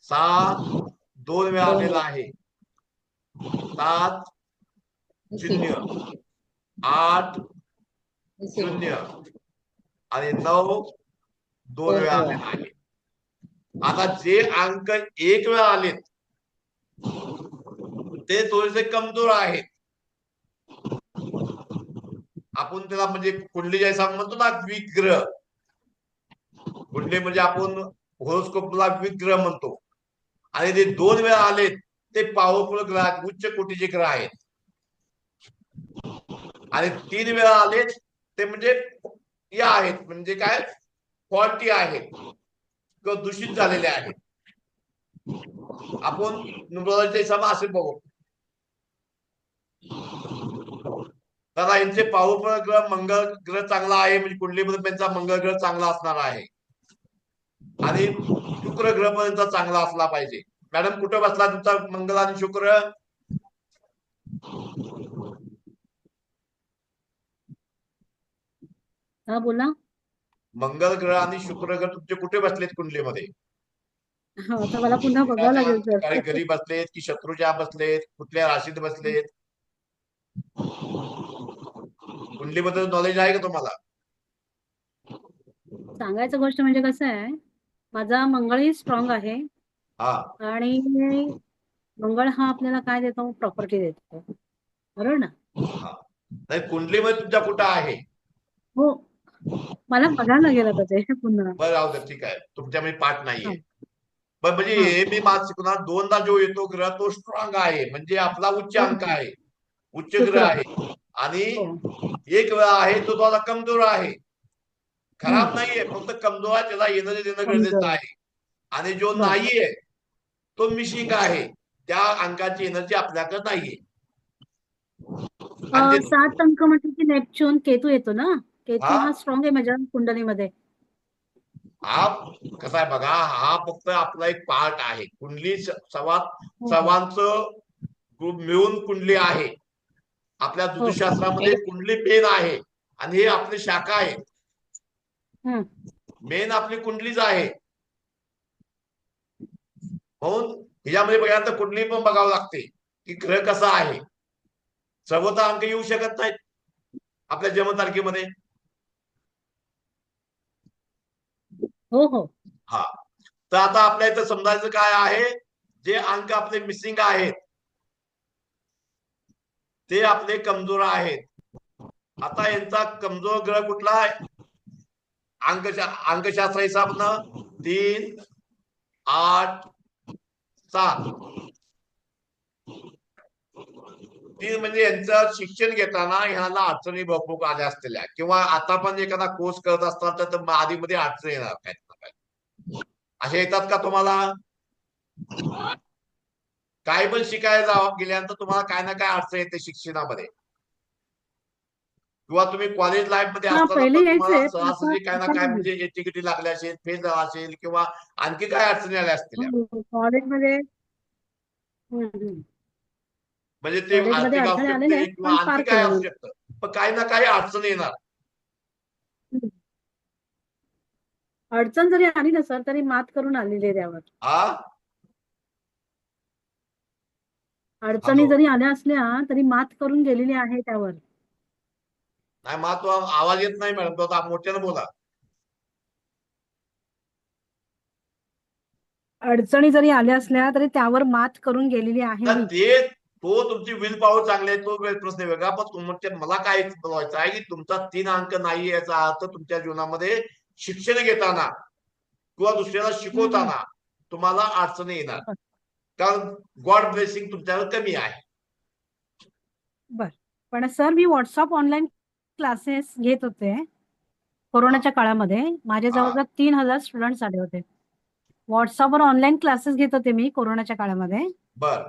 6 2 वेळा आलेला आहे. 7 0 8 0 आणि 9 2 वेळा आलेला आहे. आता जे अंक 1 वेळा आलेत ते थोडेसे कमजोर आहेत. आपण त्याला म्हणजे कुंडली जैसा म्हणतो ना, विग्रह. कुंडली म्हणजे आपण होरोस्कोपला विग्रह म्हणतो. आणि ते 2 वेळा आलेत ते पॉवरफुल ग्रह आहेत, उच्च कोटीचे ग्रह आहेत. आणि 3 वेळा आलेत ते म्हणजे या आहेत, म्हणजे काय, फॉल्टी आहेत किंवा दूषित झालेले आहेत. आपण न्यूमरॉलॉजी असे बघू. तर यांचे पॉवरफुल ग्रह मंगळ ग्रह चांगला आहे, म्हणजे कुंडलीमध्ये त्यांचा मंगळ ग्रह चांगला असणार आहे. आणि शुक्र ग्रह पण त्यांचा चांगला असला पाहिजे. मॅडम कुठे बसला तुमचा मंगळ आणि शुक्र? हा बोला. मंगळ ग्रह आणि शुक्र ग्रह तुमचे कुठे बसलेत कुंडलीमध्ये? हा तर मला पुन्हा बघावं लागेल काही सर. घरी बसलेत की शत्रूच्या बसलेत, कुठल्या राशीत बसलेत? कुंडलीबद्दल नॉलेज आहे का तुम्हाला? सांगायचं गोष्ट म्हणजे कसं आहे, माझा मंगळही स्ट्रॉंग आहे. हा. आणि मंगळ हा आपल्याला काय देतो? प्रॉपर्टी देतो, बरोबर ना? नाही, कुंडलीमध्ये तुमच्या कुठं आहे? हो, मला बघायला लागेल आता ते पुन्हा. बरं, राहू दे, ठीक आहे, तुमच्यामध्ये पाठ नाहीये. हा. पण म्हणजे हा. हे मी माझ शिकणार, 2दा जो येतो ग्रह तो स्ट्रॉंग आहे, म्हणजे आपला उच्च अंक आहे, उच्च ग्रह शुक्र. आहे. आणि हो. 1 वेळा आहे तो थोडा कमजोर आहे, खराब हम्म. नाहीये, फक्त कमजोर आहे, त्याला येणं देणं गरजेचं कमजोर. आहे. आणि जो बर. नाहीये तो मिशिंग आहे, त्या अंकाची एनर्जी आपल्याकडे नाहीये. आणि 7 अंक म्हटलं की नेपच्यून केतू येतो ना. केतू हा हा स्ट्रॉंग आहे माझ्या कुंडलीमध्ये. हा कसा आहे बघा, हा फक्त आपला एक पार्ट आहे. कुंडली हो. सर्वांचं मिळून कुंडली आहे. आपल्या हो. ज्योतिषशास्त्रामध्ये कुंडली मेन आहे आणि हे आपली शाखा आहे. हम्म. मेन आपली कुंडलीच आहे. म्हणून ह्याच्यामध्ये बघायला कुंडली पण बघावं लागते की ग्रह कसा आहे. सर्वता अंक येऊ शकत नाहीत आपल्या जन्मतारखेमध्ये. हो हो. हा, तर आता आपल्या इथं समजायचं काय आहे, जे अंक आपले मिसिंग आहेत ते आपले कमजोर आहेत. आता यांचा कमजोर ग्रह कुठला आहे? अंकशास्त्र हिसाबनं 3 8 7. 3 म्हणजे यांचं शिक्षण घेताना ह्याला अडचणी भरपूर आल्या असलेल्या, किंवा आता पण एखादा कोर्स करत असतात तर आधीमध्ये अडचणी येणार काय असे येतात का तुम्हाला? काय पण शिकायला गेल्यानंतर तुम्हाला काय ना काय अडचण येते शिक्षणामध्ये, किंवा तुम्ही कॉलेज लाईफ मध्ये हा, असताना पहिले पण तुम्हाला यायचे पण सहजासहजी काय ना आता काय नाही. म्हणजे एटीकेटी लागले असेल, फेल झाला असेल, किंवा आणखी काय अडचणी आल्या असतील. कॉलेजमध्ये म्हणजे ते कॉलेजमध्ये आर्थिक असू अडथळे आलेले शकते आहेत, किंवा पण आणखी पार काय केलं असू मी. शकतं, पण काही ना काही अडचण येणार. अडचण जरी आली ना सर, तरी मात करून आलेली आहे त्यावर. हा, अडचणी हॅलो, जरी आल्या असल्या तरी मात करून गेलेली आहे त्यावर. नाही मग तो आवाज येत नाही मॅडम, तो आता मोठ्यानं बोला. अडचणी जरी आल्या असल्या तरी त्यावर मात करून गेलेली आहे तर मी. ते तो तुमची विल पॉवर चांगली आहे, तो प्रश्न वेगळा. पण तुमच्या मला काय बोलायचं आहे की तुमचा 3 अंक नाही याचा अर्थ तुमच्या जीवनामध्ये शिक्षण घेताना किंवा दुसऱ्याला शिकवताना तुम्हाला अडचणी येणार, कारण गॉड ब्लेसिंग तुमच्यावर कमी आहे. बर, पण सर मी व्हॉट्सअप ऑनलाईन क्लासेस घेत होते कोरोनाच्या काळामध्ये. माझे हा. जवळजवळ 3000 स्टुडंट्स आले होते. व्हॉट्सअपवर ऑनलाईन क्लासेस घेत होते मी कोरोनाच्या काळामध्ये. बर.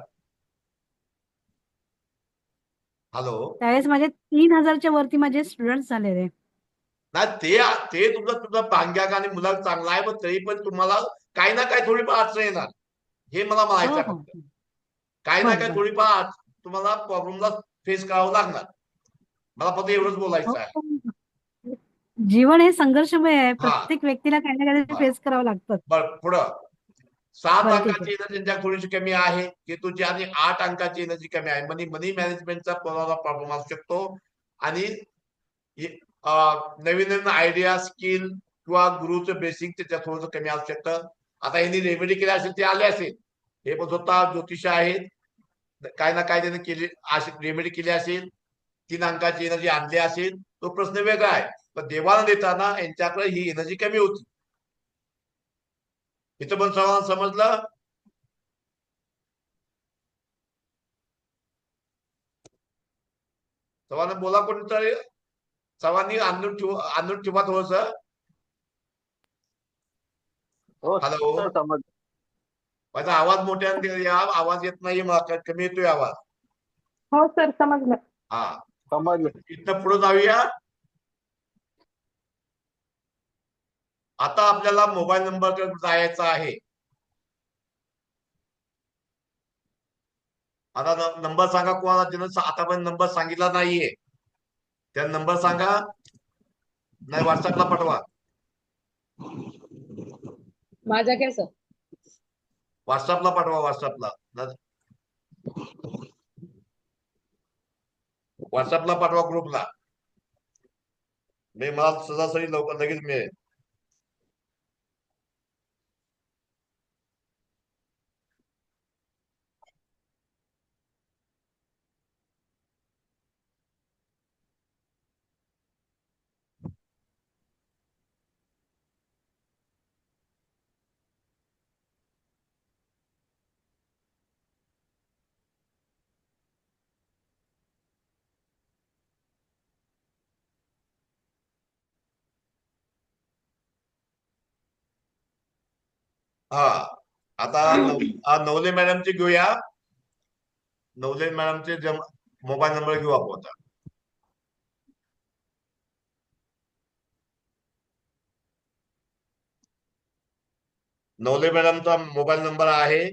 हॅलो. त्यावेळेस माझे 3,000च्या वरती माझे स्टुडंट झालेले. नाही ते तुमचा प्रांगाक आणि मुलाग चांगला आहे, पण तरी पण तुम्हाला काही ना काही थोडीफार अडचण येणार, हे मला हो म्हणायचं आहे हो फक्त. काही ना बरं काही बरं. थोडीफार तुम्हाला प्रॉब्लेमला फेस करावं लागणार. मला फक्त एवढंच बोलायचं आहे. हो. जीवन हे संघर्षमय आहे. हा. प्रत्येक व्यक्तीला काही ना काही फेस करावं लागतं. बर, पुढं 7 बरं ठीक अंकाची आहे. एनर्जी ज्यांच्या थोडीशी कमी आहे, केतूची आणि 8 अंकाची एनर्जी कमी आहे. मनी मॅनेजमेंटचा प्रॉब्लेम असू शकतो. आणि नवीन नवीन आयडिया, स्किल किंवा गुरुचं बेसिक त्याच्यात थोडंसं कमी असू शकतं. आता यांनी रेमेडी केली असेल, ते आले असेल. हे पण स्वतः ज्योतिष आहेत, काय ना काय त्यांनी केली रेमेडी केली असेल, 3 अंकाची एनर्जी आणली असेल, तो प्रश्न वेगळा आहे. पण देवाला देताना यांच्याकडे ही एनर्जी कमी होती. इथं पण सर्वांना समजलं? सर्वांना बोला कोणीतरी. सर्वांनी आणून ठेवा थोडस. हो हॅलो. सर, समजलं. माझा आवाज मोठ्याने या, आवाज येत नाही, मला कमी येतोय आवाज. हो सर, समजलं. हा. समजलं. इथं पुढे जाऊया. आता आपल्याला मोबाईल नंबर जायचा आहे. आता नंबर सांगा कोणाला, ज्यानं आतापर्यंत नंबर सांगितला नाहीये त्या नंबर सांगा, नाही व्हॉट्सअपला पाठवा. माझा काय सर? व्हॉट्सअपला पाठवा, व्हॉट्सअपला पाठवा ग्रुपला. मला सहजासहजी लवकर लगेच मिळेल. हा. आता नवले मॅडमचे घेऊया. नवले मॅडमचे मोबाईल नंबर घेऊ आपण आता. नवले मॅडमचा मोबाईल नंबर आहे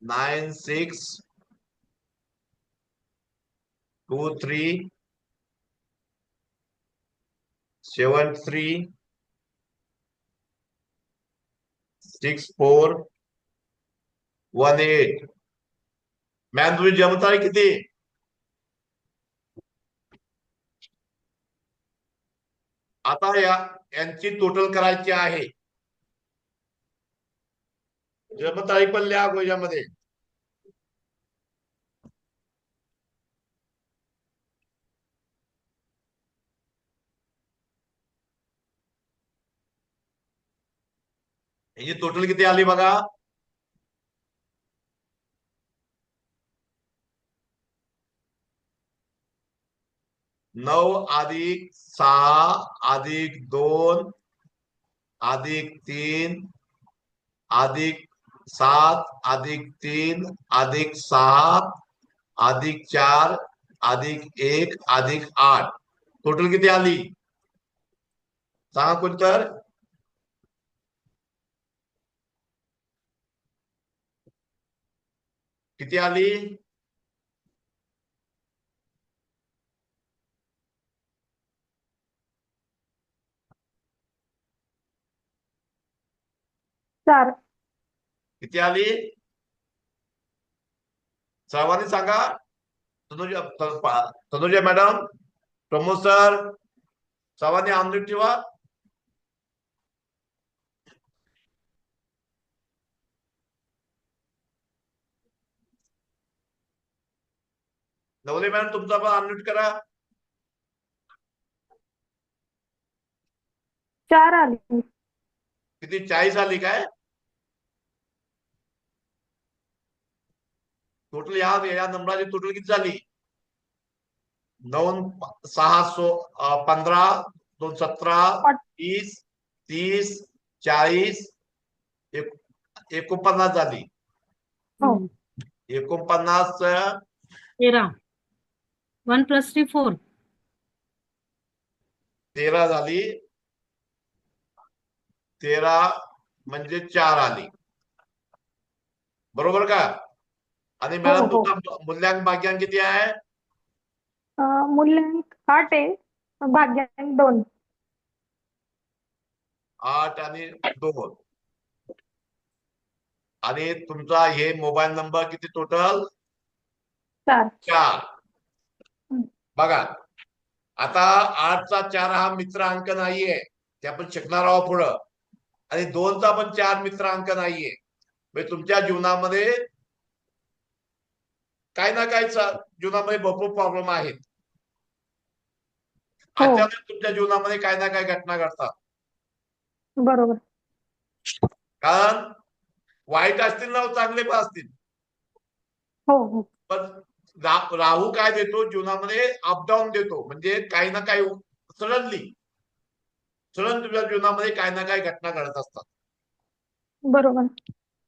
96237418. मॅम तुझी जन्मतारीख किती? आता यांची टोटल करायची आहे. जन्मतारीख पण लिहा यामध्ये. याची टोटल किती आली बघा. 9 + 6 + 2 + 3 + 7 + 3 + 6 + 4 + 1 + 8. टोटल किती आली सांगा कोण तर. किती आली? सर, किती आली सर्वांनी सांगा. तनुजा मॅडम, प्रमोद सर, सर्वांनी आणून ठेवा. नवले मॅडम तुमचा पण अनम्यूट करा. 4 आली. किती 40 आली काय? टोटल या नंबराची टोटल किती झाली? 9 6 15 2 17 30 30 40 49 झाली. हो. 49 13. 1 + 3 4. 13 झाली. 13 म्हणजे 4 आली. बरोबर का? आणि मॅडम हो. तुमचा मूल्यांक भाग्यांक किती आहे? मूल्यांक 8 आहे, भाग्यांक 2. 8 आणि 2. आणि तुमचा हे मोबाईल नंबर किती टोटल? 4. 4. बघा आता 8चा 4 हा मित्र अंक नाहीये, ते आपण शिकणार आहोत पुढं. आणि 2चा पण 4 मित्र अंक नाहीये. म्हणजे तुमच्या जीवनामध्ये काही ना काही जीवनामध्ये भरपूर प्रॉब्लेम आहेत. हो. अचानक तुमच्या जीवनामध्ये काही ना काही घटना घडतात. बरोबर. कारण वाईट असतील ना चांगले पण असतील. हो. पण राहू काय देतो जीवनामध्ये? अपडाऊन देतो. म्हणजे काही ना काही सडन तुमच्या जीवनामध्ये काही ना काही घटना घडत असतात. बरोबर.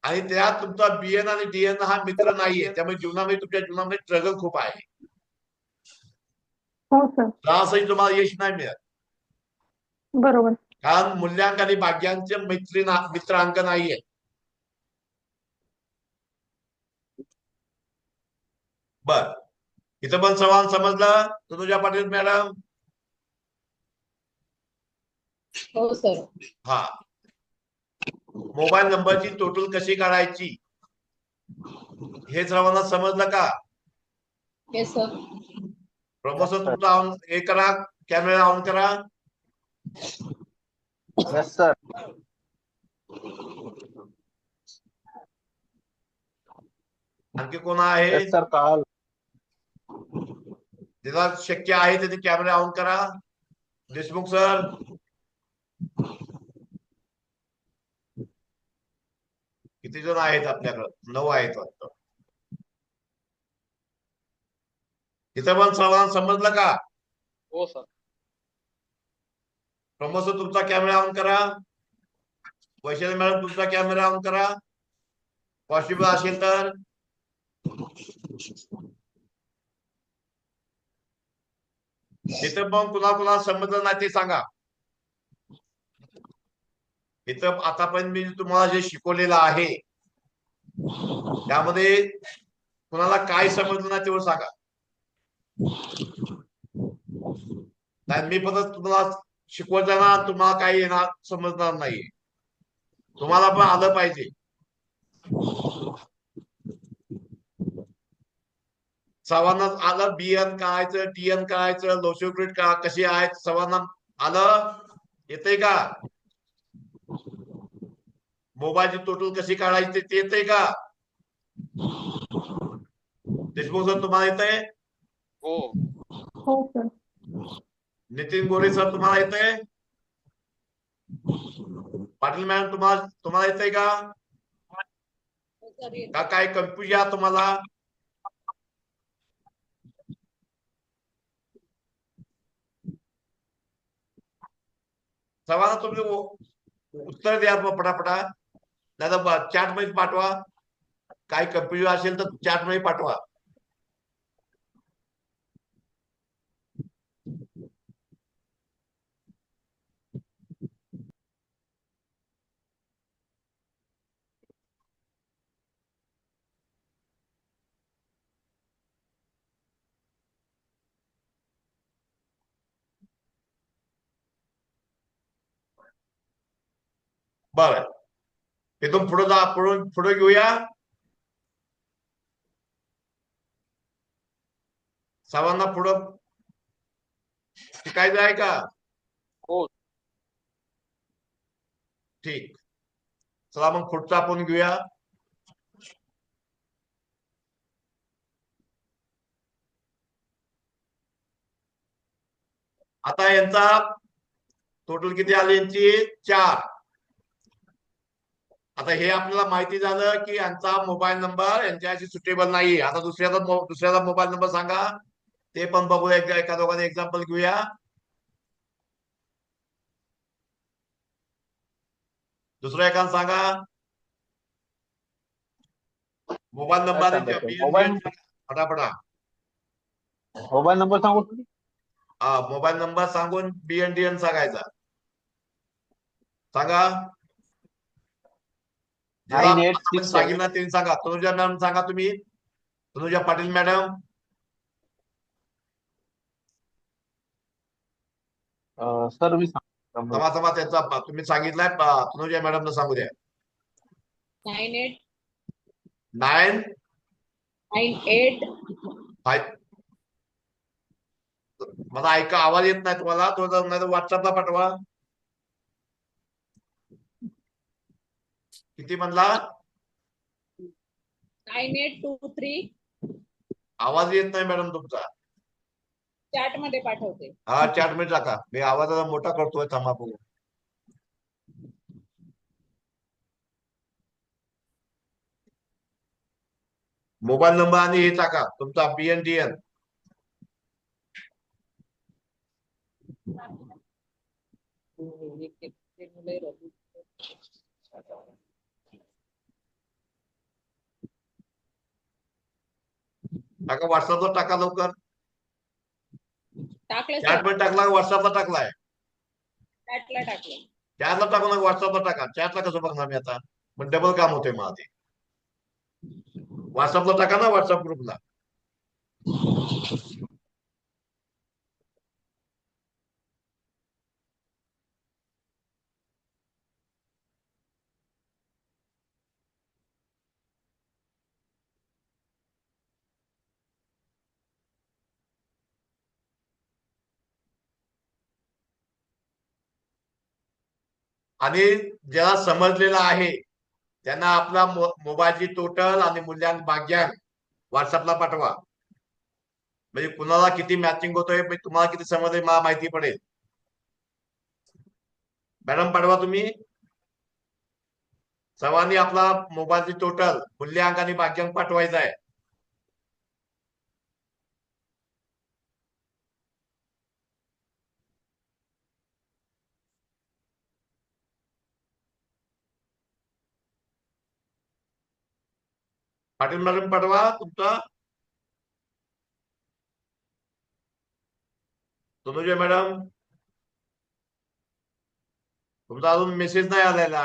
आणि त्यात तुमचा बीएन आणि डीएन हा मित्र नाहीये. त्यामुळे तुमच्या जीवनामध्ये स्ट्रगल खूप आहे. हो सर. त्रासही तुम्हाला यश नाही मिळत. बरोबर. कारण मूल्यांक आणि भाग्यांचे मित्र अंक नाहीये. बर, इथं पण सवाल समजलं तुझ्या पाटील मॅडम? हो सर. हा. मोबाईल नंबरची टोटल कशी काढायची हे सर्वांना समजलं का? Yes sir. प्रमोशन तुमचा हे करा, कॅमेरा ऑन करा. Yes sir. आणखी कोण आहे? येस सर कळाल. ज्याला शक्य आहे त्याने कॅमेरा ऑन करा. देशमुख सर. किती जण आहेत आपल्याकडे? 9 आहेत वाटतं. इथं पण सर्वांना समजलं का? हो सर. प्रमोद तुमचा कॅमेरा ऑन करा. वैशाली मॅडम तुमचा कॅमेरा ऑन करा, पॉसिबल असेल तर. इथं पण कुणा समजलं नाही ते सांगा. इथं आतापर्यंत मी तुम्हाला जे शिकवलेलं आहे त्यामध्ये कुणाला काय समजलं नाही तेवढं सांगा. नाही मी पण तुम्हाला शिकवताना तुम्हाला काही येणार समजणार नाही. तुम्हाला पण आलं पाहिजे. सर्वांना आलं बीएन करायचं, टीएन करायचं, लोसिओग्रिड कशी आहेत सर्वांना आलं? येतंय का? मोबाईलची टोटल कशी काढायची ते येतंय का? देशमुख सर तुम्हाला येतंय? हो. हो सर. नितीन गोरे सर तुम्हाला येतंय? पाटील मॅडम तुम्हाला येतंय का? का काय कन्फ्युजन आहे तुम्हाला? सर्वांना तुम्ही उत्तर द्या पटापटा, नाही तर चॅट मध्ये पाठवा. काय कन्फ्युजन असेल तर चॅट मध्ये पाठवा. बरं, इथून पुढे घेऊया. सर्वांना पुढं शिकायचं आहे का? हो. ठीक, चला मग पुढचा आपण घेऊया. आता यांचा टोटल किती आली? यांची 4. आता हे आपल्याला माहिती झालं की यांचा मोबाईल नंबर यांच्याशी सुटेबल नाही. आता दुसऱ्याचा मोबाईल नंबर सांगा, ते पण बघूया. एका दोघांना एक्झाम्पल घेऊया. दुसरं एकानं सांगा. मोबाईल काय नंबर सांगायचं BNDN फटाफटा. मोबाईल नंबर सांगू तुम्ही? हा, मोबाईल नंबर सांगून BNDN सांगायचा. सांगा. ज्याला 9867 सांगितलं त्यांनी सांगा. तनुजा मॅडम सांगा तुम्ही. तनुजा पाटील मॅडम. सर मी सांगतो. समा त्यांचा तुम्ही सांगितलाय तनुजा मॅडम सांगू द्या. 98 फाईव्ह. मला ऐका, आवाज येत नाही तुम्हाला. तो नाही व्हॉट्सअपला पाठवा. किती म्हणला? 9823 आवाज येत नाही मॅडम तुमचा. चॅट मध्ये पाठवते. हा, 4 मिनिट टाका. मी आवाज मोठा करतोय, थांबा बघू. मोबाईल नंबर आणि हे टाका तुमचा BNDN. टाका व्हॉट्सअपला, टाका लवकर. टाकलं सर. 4 मिनिट टाकला, व्हॉट्सअपला टाकलाय. चॅटला टाकलं. चॅटला टाकू नका, व्हॉट्सअपला टाका. चॅटला कसं बघणार मी आता? पण डबल काम होते मला ते. व्हॉट्सअपला टाका ना, व्हॉट्सअप ग्रुपला. आणि ज्याला समजलेलं आहे त्यांना आपला मोबाईलची टोटल आणि मूल्यांक भाग्यांक व्हॉट्सअपला पाठवा. म्हणजे कुणाला किती मॅचिंग होतोय, तुम्हाला किती समजले मला माहिती पडेल. मॅडम पाठवा तुम्ही. सर्वांनी आपला मोबाईलची टोटल मूल्यांक आणि भाग्यांक पाठवायचा आहे. पाटील मॅडम पाठवा तुमचा. तनुजा मॅडम तुमचा अजून मेसेज नाही आलेला.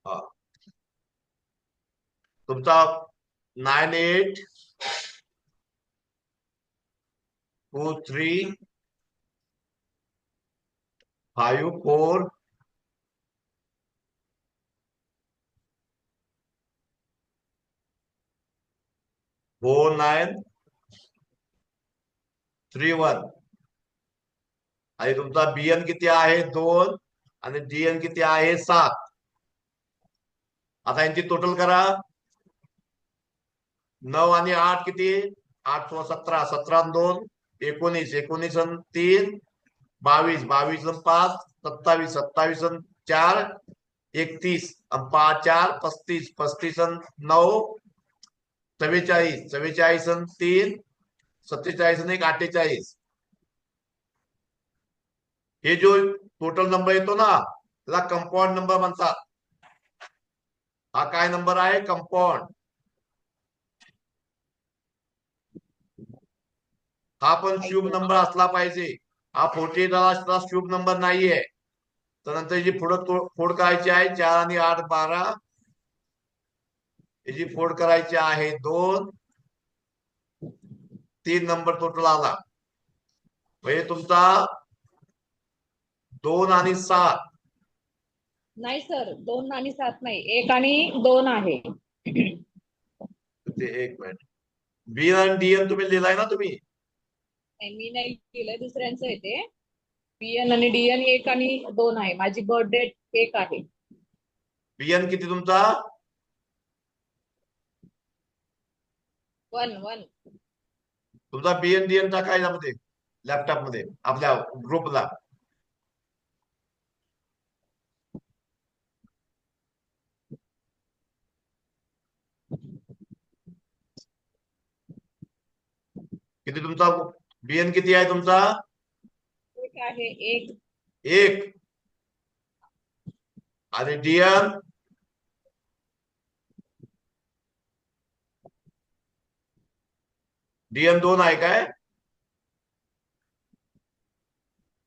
हा, तुमचा 982354 4931. आणि तुमचा BN किती आहे? 2. आणि DN किती आहे? 7. आता यांची टोटल करा. 9 आणि 8 किती? 8 व 17. 17 आणि 2 19. 19 आणि 3 22. 22 आणि 5 27. 27 आणि 4 31. आणि 5 4 35. 35 आणि 9 44. 44 आणि 3 47 आणि 1 48. हे जो टोटल नंबर येतो ना, त्याला कंपाऊंड नंबर म्हणतात. हा काय नंबर आहे? कंपाऊंड. हा पण शुभ नंबर असला पाहिजे. हा 48 शुभ नंबर नाहीये. तर नंतर जी पुढं फोड करायची आहे 4 आणि 8 12. याची फोड करायची आहे 2. 3 नंबर टोटल आला. म्हणजे तुमचा 2 आणि 7. नाही सर, 2 आणि 7 नाही, 1 आणि 2 आहे. ते 1 मिनिट. BN आणि DN तुम्ही लिहिलाय ना तुम्ही? मी नाही लिहिलंय, दुसऱ्यांचं आहे ते. BN आणि DN 1 आणि 2 आहे. माझी बर्थ डेट 1 आहे. BN किती तुमचा? 1. तुमचा BN DN टाका यामध्ये, लॅपटॉप मध्ये आपल्या ग्रुपला. किती तुमचा बीएन किती आहे तुमचा? एक आहे. एक. एक. आणि डीएन? डीएन 2 आहे काय?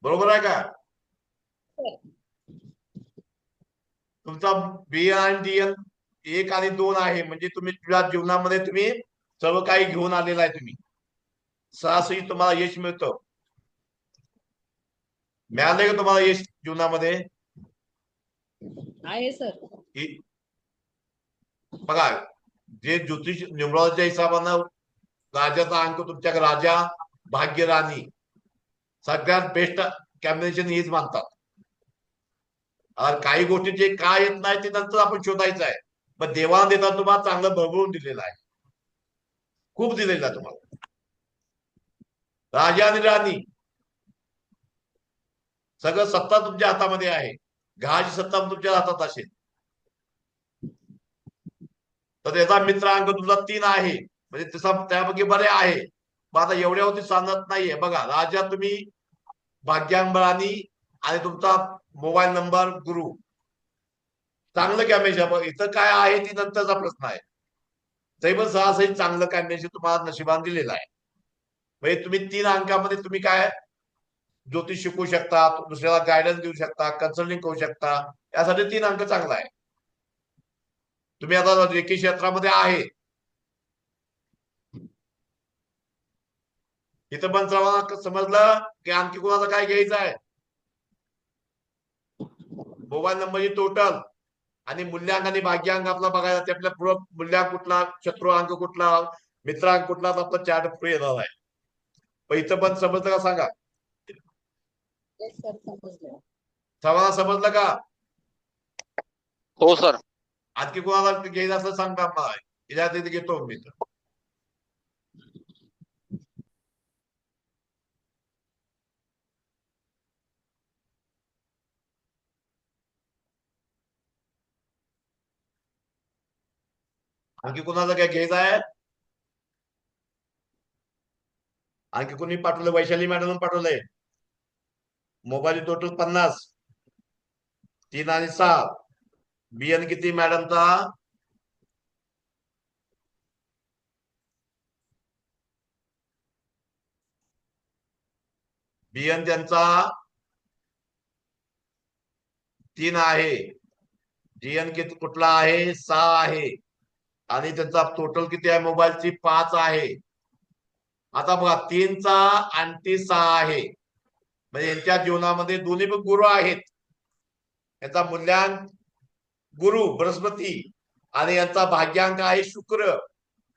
बरोबर आहे का? तुमचा बीएन आणि डीएन 1 आणि 2 आहे, म्हणजे तुम्ही तुझ्या जीवनामध्ये तुम्ही सर्व काही घेऊन आलेला आहे. तुम्ही सरासरी तुम्हाला यश मिळतं. मिळालंय का तुम्हाला यश जीवनामध्ये? आहे सर. बघा, जे ज्योतिष न्यूमरॉलॉजीच्या हिशोबानं राजाचा अंक तुमच्या राजा, भाग्य, राणी सगळ्यात बेस्ट कॉम्बिनेशन हेच मानतात. काही गोष्टी जे काय येत नाही ते नंतर आपण शोधायचं आहे. पण देवाला देता तुम्हाला चांगलं भरभरून दिलेलं आहे, खूप दिलेलं आहे तुम्हाला. राजा आणि राणी सगळं सत्ता तुमच्या हातामध्ये आहे. घाची सत्ता तुमच्या हातात असेल तर त्याचा मित्रांक तुमचा 3 आहे, म्हणजे तसा त्यापैकी बरे आहे. मग आता एवढ्या होती सांगत नाहीये. बघा, राजा तुम्ही, भाग्यांक राणी आणि तुमचा मोबाईल नंबर गुरु, चांगलं कॉम्बिनेशन. इथं काय आहे ती नंतरचा प्रश्न आहे. तरी पण सरासरी चांगलं कॉम्बिनेशन तुम्हाला नशिबान दिलेलं आहे. म्हणजे तुम्ही 3 अंकामध्ये तुम्ही काय ज्योतिष शिकू शकता, दुसऱ्याला गायडन्स देऊ शकता, कन्सल्टिंग करू शकता. यासाठी 3 अंक चांगला आहे. तुम्ही आता रेकी क्षेत्रामध्ये आहे, इथं पण सर्वांना समजलं की आणखी कोणाला काय घ्यायचं आहे. मोबाईल नंबरची टोटल आणि मूल्यांक आणि भाग्यांक आपला बघायला, ते आपल्या पूर्ण मूल्यांक कुठला, शत्रू अंक कुठला, मित्रांक कुठला, तर आपला चार्ट पुढे येणार आहे. पण इथं पण समजलं का सांगा? येस सर, समजलं. सर्वांना समजलं का? हो सर. आणखी कोणाला घ्यायचं असं सांगता मला, याच्यात इथे घेतो मी. तर आणखी कोणाला काय घ्यायचं आहे? आणखी कोणी पाठवलं? वैशाली मॅडम पाठवलंय. मोबाईल टोटल 50, 3 आणि 6. बीएन किती मॅडमचा? बीएन त्यांचा 3 आहे. जीएन किती कुठला आहे? 6 आहे. आणि त्यांचा टोटल किती आहे मोबाईलची? 5 आहे. आता बघा, 3चा आणि 6 आहे, म्हणजे यांच्या जीवनामध्ये दोन्ही पण गुरु आहेत. याचा मूल्यांक गुरु बृहस्पती आणि यांचा भाग्यांक आहे शुक्र,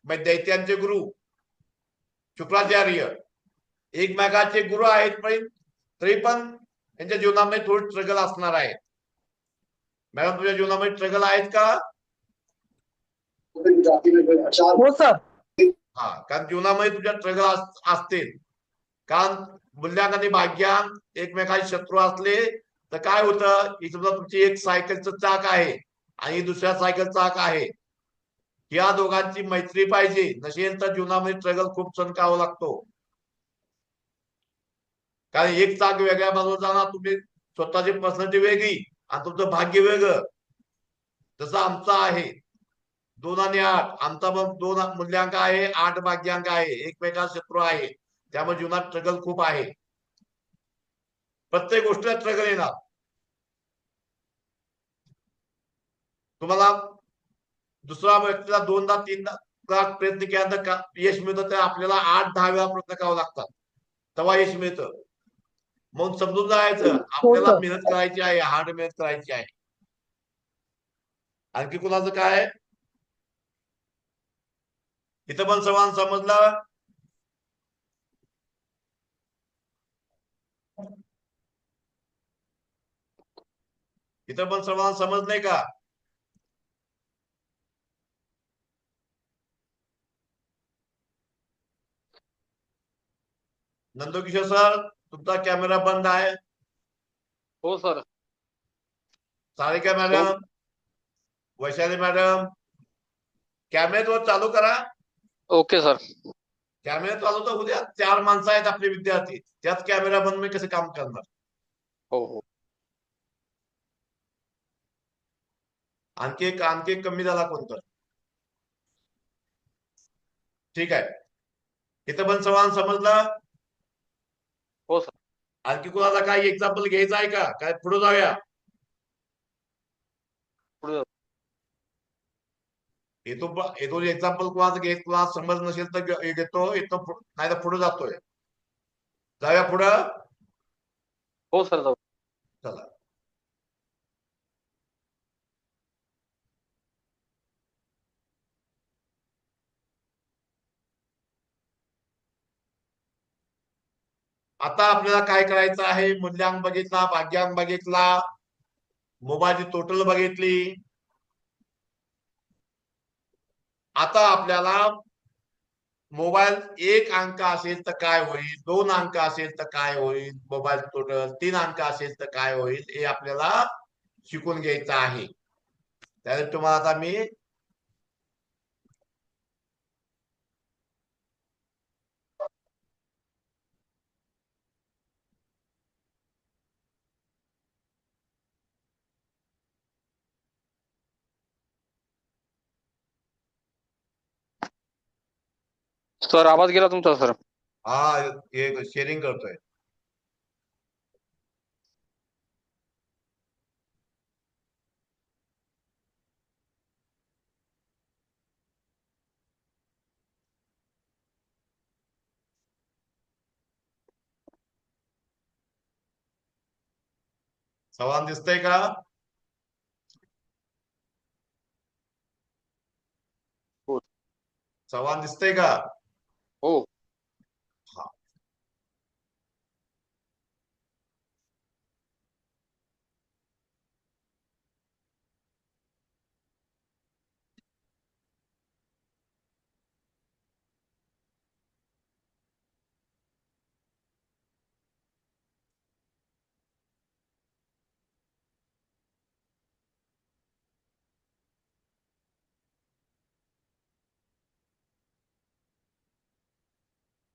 म्हणजे दैत्यांचे गुरु शुक्राचार्य. एकमेकाचे गुरु आहेत, पण तरी पण यांच्या जीवनामध्ये थोडी स्ट्रगल असणार आहे. मॅडम, तुझ्या जीवनामध्ये स्ट्रगल आहेत का? हो सर. हा, कारण जीवनामध्ये तुझ्या स्ट्रगल असतील. कारण मूल्यांक आणि भाग्यांक एकमेकाचे शत्रू असले तर काय होतं, की समजा तुमची एक सायकलचं चाक आहे आणि दुसऱ्या सायकल चाक आहे, या दोघांची मैत्री पाहिजे. नसेल तर जीवनामध्ये स्ट्रगल खूप सहन करावा लागतो. कारण एक चाक वेगळ्या बाजूला जाणार, तुम्ही स्वतःची पर्सनॅलिटी वेगळी आणि तुमचं भाग्य वेगळं. तसं आमचं आहे 2 आणि 8. आमचा पण 2 मूल्यांक आहे, 8 भाग्यांक आहे, एकमेकांचा शत्रू आहे. त्यामुळे जीवनात स्ट्रगल खूप आहे. प्रत्येक गोष्टीला स्ट्रगल येणार. तुम्हाला दुसरा व्यक्तीला 2दा 3दा प्रयत्न केल्यानंतर यश मिळतं, तर आपल्याला 8-10 वेळा प्रयत्न करावा लागतात, तेव्हा यश मिळतं. मग समजून जायचं आपल्याला मेहनत करायची आहे, हार्ड मेहनत करायची आहे. आणखी कुणाचं काय? इथं पण समान समजलं? इथं पण समान समजलंय का? नंदकिशोर सर, तुमचा कॅमेरा बंद आहे. हो sir. Sarika madam, Vaishali madam, camera चालू करा. Okay sir. कॅमेरा चालू तर उद्या 4 माणसं आहेत आपले विद्यार्थी, त्यात कॅमेरा बंद मी कसं काम करणार? हो हो. आणखी एक कमी झाला कोणतं? ठीक आहे, इथं पण सवाल समजला. हो सर. आणखी कोणाला काही एक्झाम्पल घ्यायचं आहे का? काय पुढे जाऊया? पुढे जाऊ. येतो एक्झाम्पल कोणाचं कोणाला समज नसेल तर घेतो, इथं नाही तर पुढे जातोय. जाऊया पुढं. हो सर जाऊ. चला. आता आपल्याला काय करायचं आहे? मूल्यांक बघितला, भाग्यांक बघितला, मोबाईलची टोटल बघितली. आता आपल्याला मोबाईल 1 अंक असेल तर काय होईल, 2 अंक असेल तर काय होईल, मोबाईल टोटल 3 अंक असेल तर काय होईल, हे आपल्याला शिकून घ्यायचं आहे. त्यासाठी तुम्हाला आता मी सर आवाज गेला तुमचा सर. हे शेअरिंग करतोय. सवाल दिसतंय का? हो. सवाल दिसतंय का? हो. हा.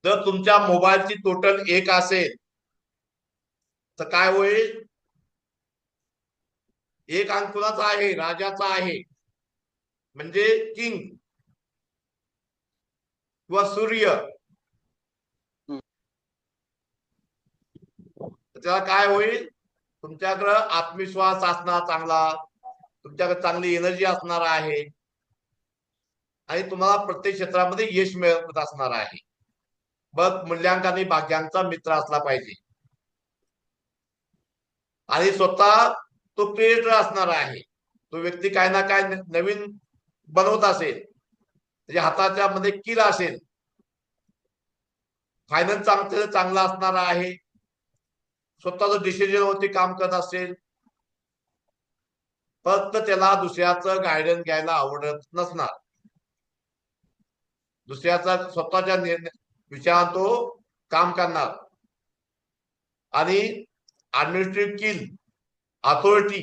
जर तुमच्या मोबाईलची टोटल 1 असेल तर काय होईल? 1 अंक कुणाचा आहे? राजाचा आहे, म्हणजे किंग किंवा सूर्य. हम्म. त्याला काय होईल? तुमच्याकडे आत्मविश्वास असणार चांगला, तुमच्याकडे चांगली एनर्जी असणार आहे आणि तुम्हाला प्रत्येक क्षेत्रामध्ये यश मिळत असणार आहे. बघ, मूल्यांक आणि भाग्यांचा मित्र असला पाहिजे आणि स्वतः तो क्रिएटर असणार आहे. तो व्यक्ती काय ना काय नवीन बनवत असेल, त्याच्या हाताच्या मध्ये किल असेल, फायनान्स चांगला असणार आहे, स्वतःच डिसिजन वरती काम करत असेल, फक्त त्याला दुसऱ्याचं गायडन्स घ्यायला आवडत नसणार. दुसऱ्याचा स्वतःच्या विचारात तो काम करणार आणि ऍडमिनिस्ट्रेटिव्ह किल, अथॉरिटी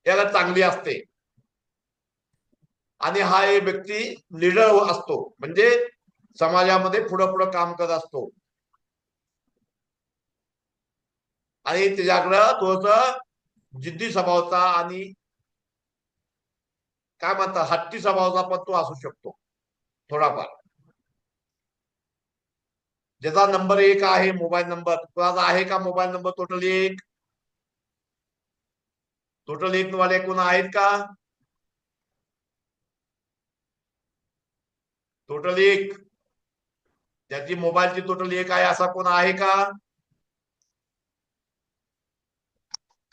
याला चांगली असते आणि हा एक व्यक्ती लीडर असतो, म्हणजे समाजामध्ये पुढं काम करत असतो आणि त्याच्याकडं थोडस जिद्दी स्वभावाचा आणि काय म्हणतात हट्टी स्वभावाचा पण तो असू शकतो थोडाफार. ज्याचा नंबर 1 आहे मोबाईल नंबर, कोणाचा आहे का मोबाईल नंबर टोटल 1? टोटल 1 वाले कोण आहेत का? टोटल 1 ज्याची मोबाईलची टोटल 1 आहे असा कोण आहे का?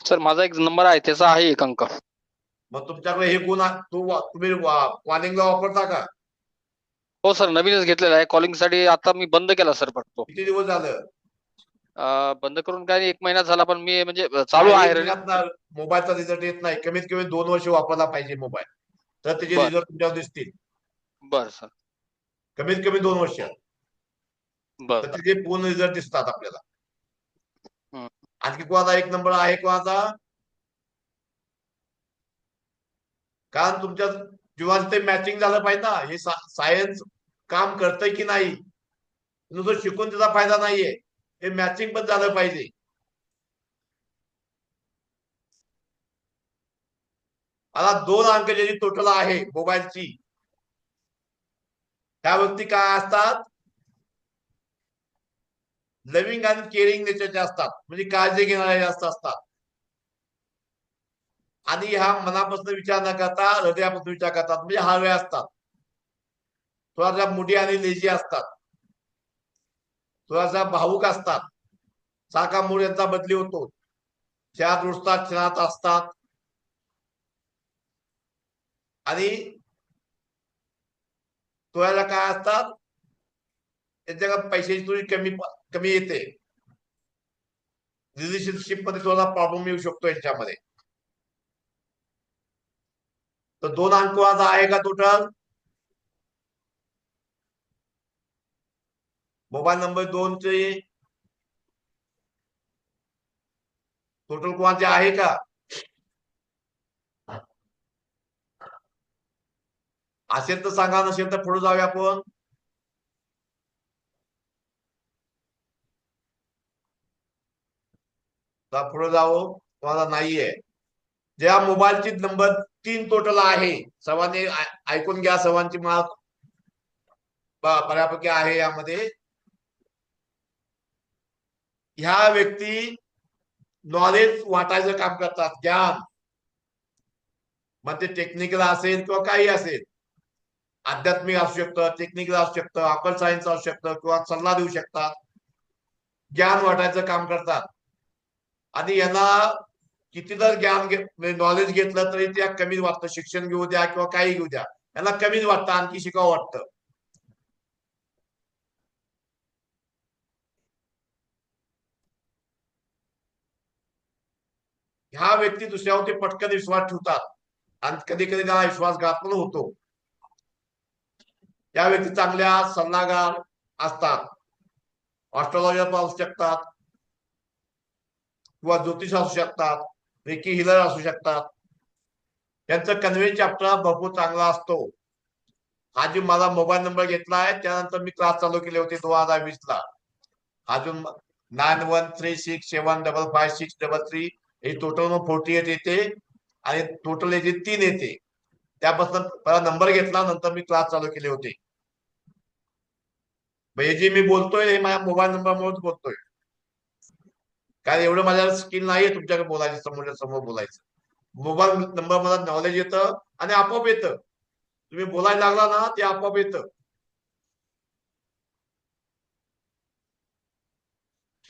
सर माझा एक नंबर आहे, त्याचा आहे 1 अंक. मग तुमच्याकडे हे गुण तुम्ही कॉलिंगला वापरता का? हो सर, नवीनच घेतलेला आहे कॉलिंग साठी. आता मी बंद केला सर बघतो. किती दिवस झालं? बंद करून काय 1 महिना झाला, पण मी म्हणजे चालू आहे. मोबाईलचा रिझल्ट येत नाही, कमीत कमी 2 वर्ष वापरला पाहिजे मोबाईल, तर त्याचे बर. रिझल्ट तुमच्यावर दिसतील. बर सर. कमीत कमी 2 वर्ष, बर. तर त्याचे पूर्ण रिझल्ट दिसतात आपल्याला. हम्म. आणखी कोणाचा 1 नंबर आहे कोणाचा? कारण तुमच्या जीवाला ते मॅचिंग झालं पाहिजे ना. हे सायन्स काम करतंय की नाही, नुसतं शिकून त्याचा फायदा नाहीये, हे मॅचिंग पण झालं पाहिजे. आता 2 अंक ज्याची टोटल आहे मोबाईलची, त्या व्यक्ती काय असतात, लव्हिंग आणि केअरिंग नेचरचे असतात, म्हणजे काळजी घेणारे जास्त असतात. आणि ह्या मनापासून विचार न करता हृदयापासून विचार करतात, म्हणजे हळवे असतात, थोडासा मुडी आणि लेजी असतात, थोडासा भावुक असतात, सारखा मूड यांचा बदली होतो, क्षणात रुजतात, क्षणात असतात. आणि थोड्याला काय असतात, त्यांच्याकडे पैशाची थोडी कमी कमी येते, रिलेशनशिप मध्ये थोडा प्रॉब्लेम येऊ शकतो यांच्यामध्ये. तर 2 अंक वाजा आहे का टोटल? मोबाईल नंबर 2 चे टोटल कोणाचे आहे का? असेल तर सांगा, नसेल तर पुढे जाऊया आपण. पुढे जाऊ, तुम्हाला नाहीये. ज्या मोबाईलची नंबर 3 टोटल आहे, सर्वांनी ऐकून घ्या, सर्वांची मार्क बऱ्यापैकी आहे यामध्ये. ह्या व्यक्ती नॉलेज वाटायचं काम करतात, ज्ञान, मग ते टेक्निकल असेल किंवा काही असेल, आध्यात्मिक असू शकतं, टेक्निकल असू शकतं, अकल सायन्स असू शकतं, किंवा सल्ला देऊ शकतात, ज्ञान वाटायचं काम करतात. आणि यांना किती जर ज्ञान नॉलेज घेतलं तरी त्या कमीच वाटतं, शिक्षण घेऊ द्या किंवा काही घेऊ द्या, यांना कमीच वाटतं, आणखी शिकावं वाटतं. ह्या व्यक्ती दुसऱ्यावरती पटकन विश्वास ठेवतात आणि कधी कधी त्यांना विश्वासघात पण होतो. या व्यक्ती चांगल्या सल्लागार असतात, ऑस्ट्रॉलॉजर असू शकतात, किंवा ज्योतिष असू शकतात, रेकी हिलर असू शकतात. त्यांचं कन्व्हेन्स चॅप्टर भरपूर चांगला असतो. हा जो मला मोबाईल नंबर घेतला आहे, त्यानंतर मी क्लास चालू केले होते 2020 ला. अजून 9136755633 हे टोटल 48 येते आणि टोटल याचे 3 येते. त्यापासून पहिला नंबर घेतला, नंतर मी क्लास चालू केले होते. हे जे मी बोलतोय हे माझ्या मोबाईल नंबरमुळेच बोलतोय, कारण एवढं माझ्या स्किल नाहीये तुमच्याकडे बोलायचं, समोरच्या समोर बोलायचं. मोबाईल नंबर मला नॉलेज येतं आणि आपोआप येतं, तुम्ही बोलायला लागला ना ते आपोआप येतं.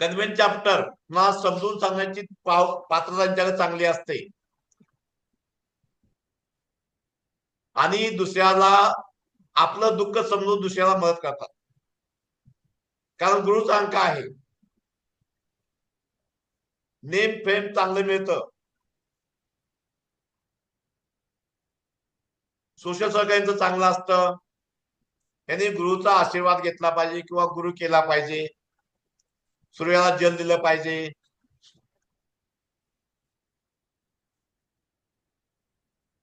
कन्व्हेन्स चॅप्टर मला समजून सांगण्याची पात्रता त्यांच्याकडे चांगली असते, आणि दुसऱ्याला आपलं दुःख समजून दुसऱ्याला मदत करतात, कारण गुरुचा अंक आहे. नेम फेम चांगलं मिळतं, सोशल सर्कल चांगलं असतं, यांनी गुरुचा आशीर्वाद घेतला पाहिजे किंवा गुरु केला पाहिजे, सूर्याला जल दिलं पाहिजे.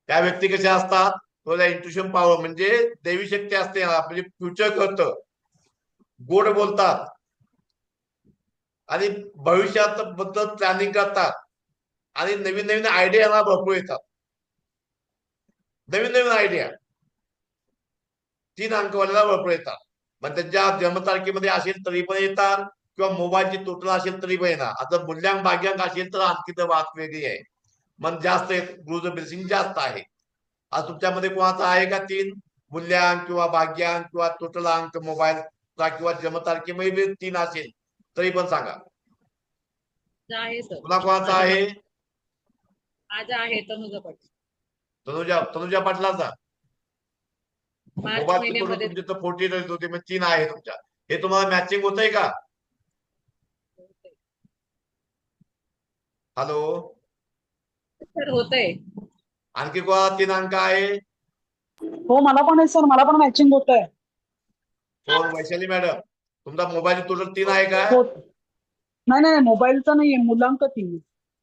त्या व्यक्ती कशा असतात, थोड्या इंट्युशन पॉवर म्हणजे दैवी शक्ती असते, म्हणजे फ्युचर करतं, गोड बोलतात आणि भविष्यात बद्दल प्लॅनिंग करतात, आणि नवीन नवीन आयडिया भरपूर येतात, नवीन नवीन आयडिया 3 अंकवाल्याला भरपूर येतात. मग त्यांच्या जन्मतारखेमध्ये असेल तरी पण येतात, किंवा मोबाईलची टोटल असेल तरी पण येणार. आता मूल्यांक भाग्यांक असेल तर आणखी तर बात वेगळी आहे, मग जास्त गुरुचं ब्लेसिंग जास्त आहे. आज तुमच्यामध्ये कोणाचा आहे का 3 मूल्यांक किंवा भाग्यांक किंवा टोटल अंक मोबाईलचा किंवा जन्मतारखेमध्ये 3 असेल तरी पण सांगा. आहे सर, पुन्हा कोणाचा आहे? आज आहे तनुजा पाटील, तनुजा पाटलाचा मार्च मोबाईल महिन्यामध्ये. तुमचे तर 48 होते, मग 3 आहे तुमच्या. हे तुम्हाला मॅचिंग होतंय का? हॅलो सर होतंय. आणखी कोणा 3 अंक आहे? हो मला पण आहे सर, मला पण मॅचिंग होत आहे. कोण? वैशाली मॅडम, तुमचा मोबाईल टोटल 3 आहे का? नाही नाही, मोबाईलचा नाहीये, मुलांक 3.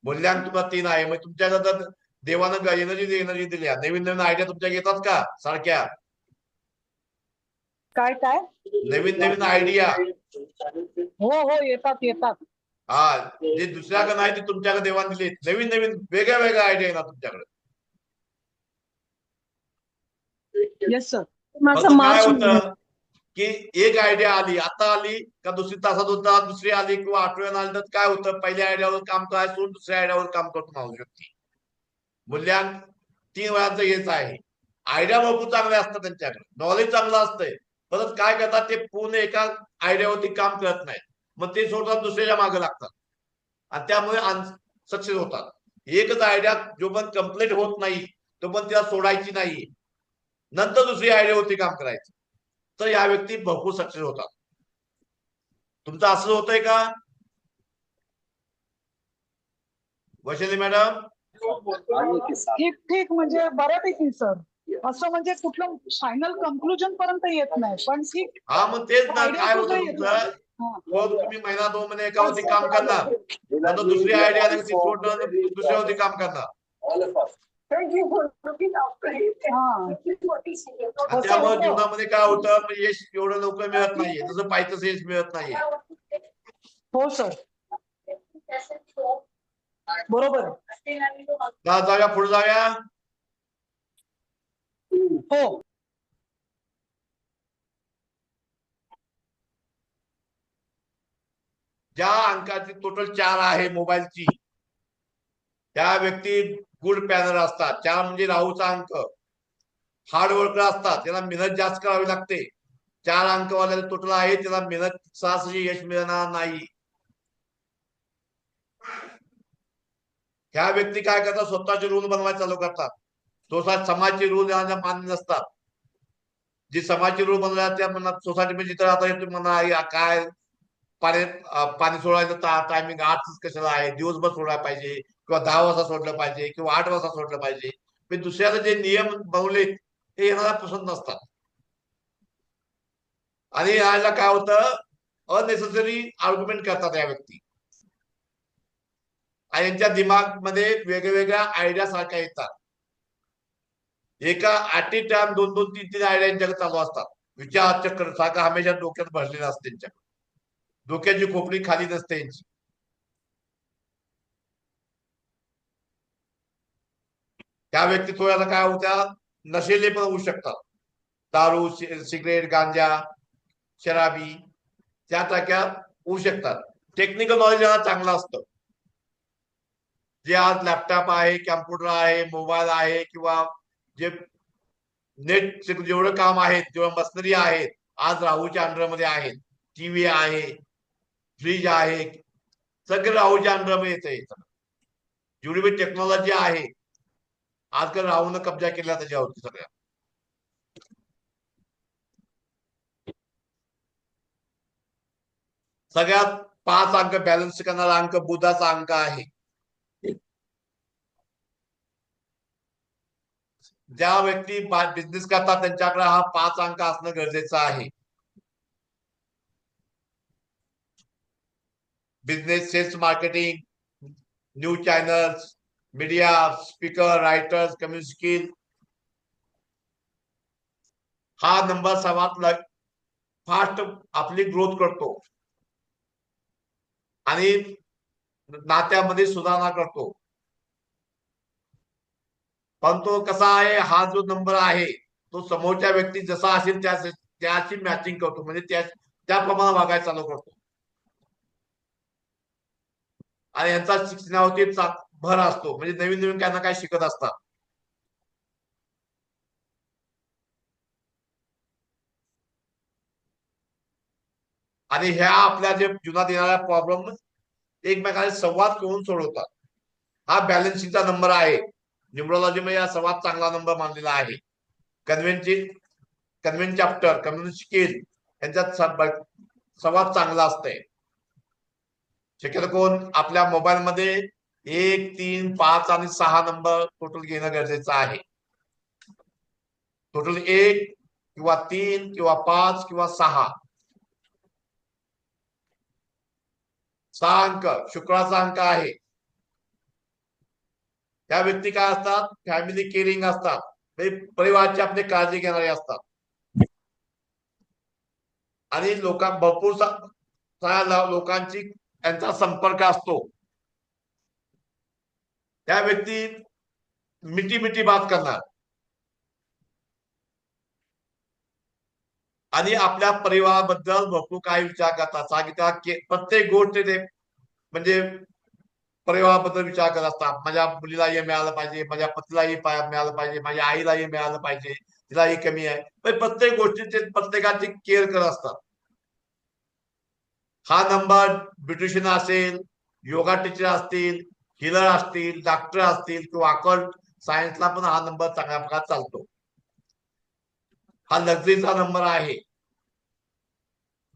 मूल्यांक तुम्हाला 3 आहे, मग तुमच्याकडे तर देवानं एनर्जी दिल्या, नवीन नवीन आयडिया तुमच्या घेतात का सारख्या? काय काय नवीन नवीन आयडिया हो हो येतात हा जे दुसऱ्याकडे नाही ते तुमच्याकडे देवाण दिले नवीन नवीन वेगळ्या वेगळ्या आयडिया येणार तुमच्याकडे. Yes sir. फक्त काय होतं की एक आयडिया आली आता आली का दुसरी तासात होता दुसरी आली किंवा आठवड्यानं आली तर काय होतं पहिल्या आयडियावर काम करायला सोडून दुसऱ्या आयडियावर काम करतो माणूस व्यक्ती. मूल्यांक 3 वेळाचं हेच आहे. आयडिया भरपूर चांगले असतात त्यांच्याकडे नॉलेज चांगलं असतंय परत काय करतात ते पूर्ण एका आयडियावरती काम करत नाहीत मग ते सोडतात दुसऱ्याच्या मागे लागतात आणि त्यामुळे सक्सेस होतात. एकच आयडिया जो पण कम्प्लीट होत नाही तो पण तिला सोडायची नाही नंतर दुसरी आयडियावरती काम करायचं तर या व्यक्ती भरपूर सक्सेस होतात. तुमचं असं होतंय का वैशाली मॅडम? ठीक ठीक म्हणजे बऱ्यापैकी सर. असं म्हणजे कुठलं फायनल कन्क्लुजन पर्यंत येत नाही पण ठीक. हा मग तेच ना आयडिया काय सुद्धा होतं येतो. तुमचं रोज तुम्ही महिना 2 महिने एकावरती काम करणार नंतर दुसरी आयडिया ती सोडणार दुसऱ्यावरती काम करणार आणि त्यामुळे जीवनामध्ये काय होतं म्हणजे यश एवढं लवकर मिळत नाहीये जसं पाहिजे तसं यश मिळत नाहीये. हो सर बरोबर. जाऊया पुढे जाऊया. हो ज्या अंकाची टोटल 4 आहे मोबाईलची त्या व्यक्ती गुड पॅनर असतात. 4 म्हणजे राहूचा अंक. हार्ड वर्कर असतात त्याला मेहनत जास्त करावी लागते. 4 अंकवाल्याला टोटल आहे त्याला मेहनत सहसाची यश मिळणार नाही. ह्या व्यक्ती काय करतात स्वतःचे रूल बनवायला चालू करतात. स्वतः समाजचे रूल यांना मान्य नसतात. जे समाजचे रूल बनवले त्या म्हणतात सोसायटी मध्ये जिथं आता येतो म्हणा काय पाणी सोडायचं टायमिंग 8 कशाला आहे दिवसभर सोडायला पाहिजे किंवा 10 वाजता सोडलं पाहिजे किंवा 8 वाजता सोडलं पाहिजे. पण दुसऱ्याला जे नियम बनवलेत ते येणारा पसंत नसतात आणि याला काय होतं अननेसेसरी आर्ग्युमेंट करतात या व्यक्ती आणि यांच्या दिमाग मध्ये वेगवेगळ्या आयडिया सारख्या येतात. एका ऍट ए टाइम 2-2, 3-3 आयडिया यांच्याकडे चालू असतात. विचार चक्र सारखं हमेशा डोक्यात भरलेलं असते त्यांच्याकडे. डोक्याची खोपडी खाली नसते यांची. त्या व्यक्ती थोड्याला काय होत्या नशेले पण होऊ शकतात. दारू सिगरेट गांजा शराबी त्या टाक्यात होऊ शकतात. टेक्निकल नॉलेज यांना चांगलं असतं. जे आज लॅपटॉप आहे कॅम्प्युटर आहे मोबाईल आहे किंवा जे नेट जेवढं काम आहेत जेवढं मशिनरी आहेत आज राहूच्या अंडरमध्ये आहेत. टीव्ही आहे फ्रीज आहे सगळं राहूच्या अंडरमध्ये येते. जेवढी बी टेक्नॉलॉजी आहे आजकाल राहून कब्जा केला त्याच्यावरती सगळ्या. सगळ्यात 5 अंक बॅलन्स करणारा अंक बुधाचा अंक आहे. ज्या व्यक्ती बिझनेस करतात त्यांच्याकडे हा 5 अंक असणं गरजेचं आहे. Business sales marketing news channels media speaker writers community skill हा नंबर सर्वात फास्ट आपली ग्रोथ करतो आणि नात्यामध्ये सुधारणा करतो. पण तो कसा आहे हा जो नंबर आहे तो समोरच्या व्यक्ती जसा असेल त्याची मॅचिंग करतो म्हणजे त्याप्रमाणे वागायला चालू करतो आणि यांचा शिक्षणावरती भर असतो म्हणजे नवीन नवीन काय ना काय शिकत असतात. आणि ह्या आपल्या जे जीवनात येणाऱ्या प्रॉब्लेम एकमेकांशी संवाद करून सोडवतात. हा बॅलन्सिंगचा नंबर आहे. न्यूमरोलॉजी मध्ये हा सर्वात चांगला नंबर मानलेला आहे. कन्व्हेन्ट चॅप्टर कम्युनिटी स्किल यांच्यात संवाद चांगला असतंय. शक्यतो कोण आपल्या मोबाईल मध्ये 1, 3, 5 आणि 6 नंबर टोटल घेणं गरजेचं आहे. टोटल 1 किंवा 3 किंवा 5 किंवा 6 अंक शुक्राचा अंक आहे. त्या व्यक्ती काय असतात फॅमिली केअरिंग असतात परिवाराची आपली काळजी घेणारे असतात. आणि भरपूर लोकांची त्यांचा संपर्क असतो. त्या व्यक्ती मिठी मिठी बात करणार आणि आपल्या परिवाराबद्दल भरपूर काही विचार करतात. सांगितलं की प्रत्येक गोष्ट ते म्हणजे परिवाराबद्दल विचार करत असतात. माझ्या मुलीला हे मिळालं पाहिजे, माझ्या पतीलाही मिळालं पाहिजे, माझ्या आईलाही मिळालं पाहिजे, तिलाही कमी आहे. प्रत्येक गोष्टीचे प्रत्येकाची केअर करत असतात. हा नंबर ब्युटिशियन असेल, योगा टीचर असतील, हिलर असतील, डॉक्टर असतील किंवा अकल्ट सायन्सला पण हा नंबर चांगल्या प्रकारे चालतो. हा लक्झरीचा नंबर आहे.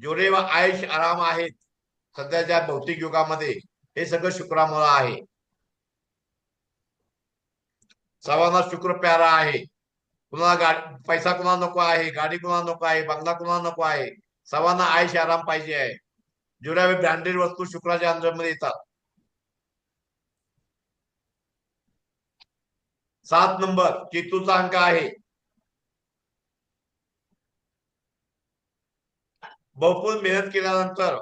जेवढे आयुष आराम आहेत सध्याच्या भौतिक युगामध्ये हे सगळं शुक्रामुळे आहे. सर्वांना शुक्र प्यारा आहे. कुणाला पैसा कुणाला नको आहे, गाडी कुणाला नको आहे, बंगला कुणाला नको आहे. सर्वांना आयुष आराम पाहिजे आहे. जेवढ्या ब्रँडेड वस्तू शुक्राच्या अंडरमध्ये येतात. 7 नंबर केतूचा अंक आहे. भरपूर मेहनत केल्यानंतर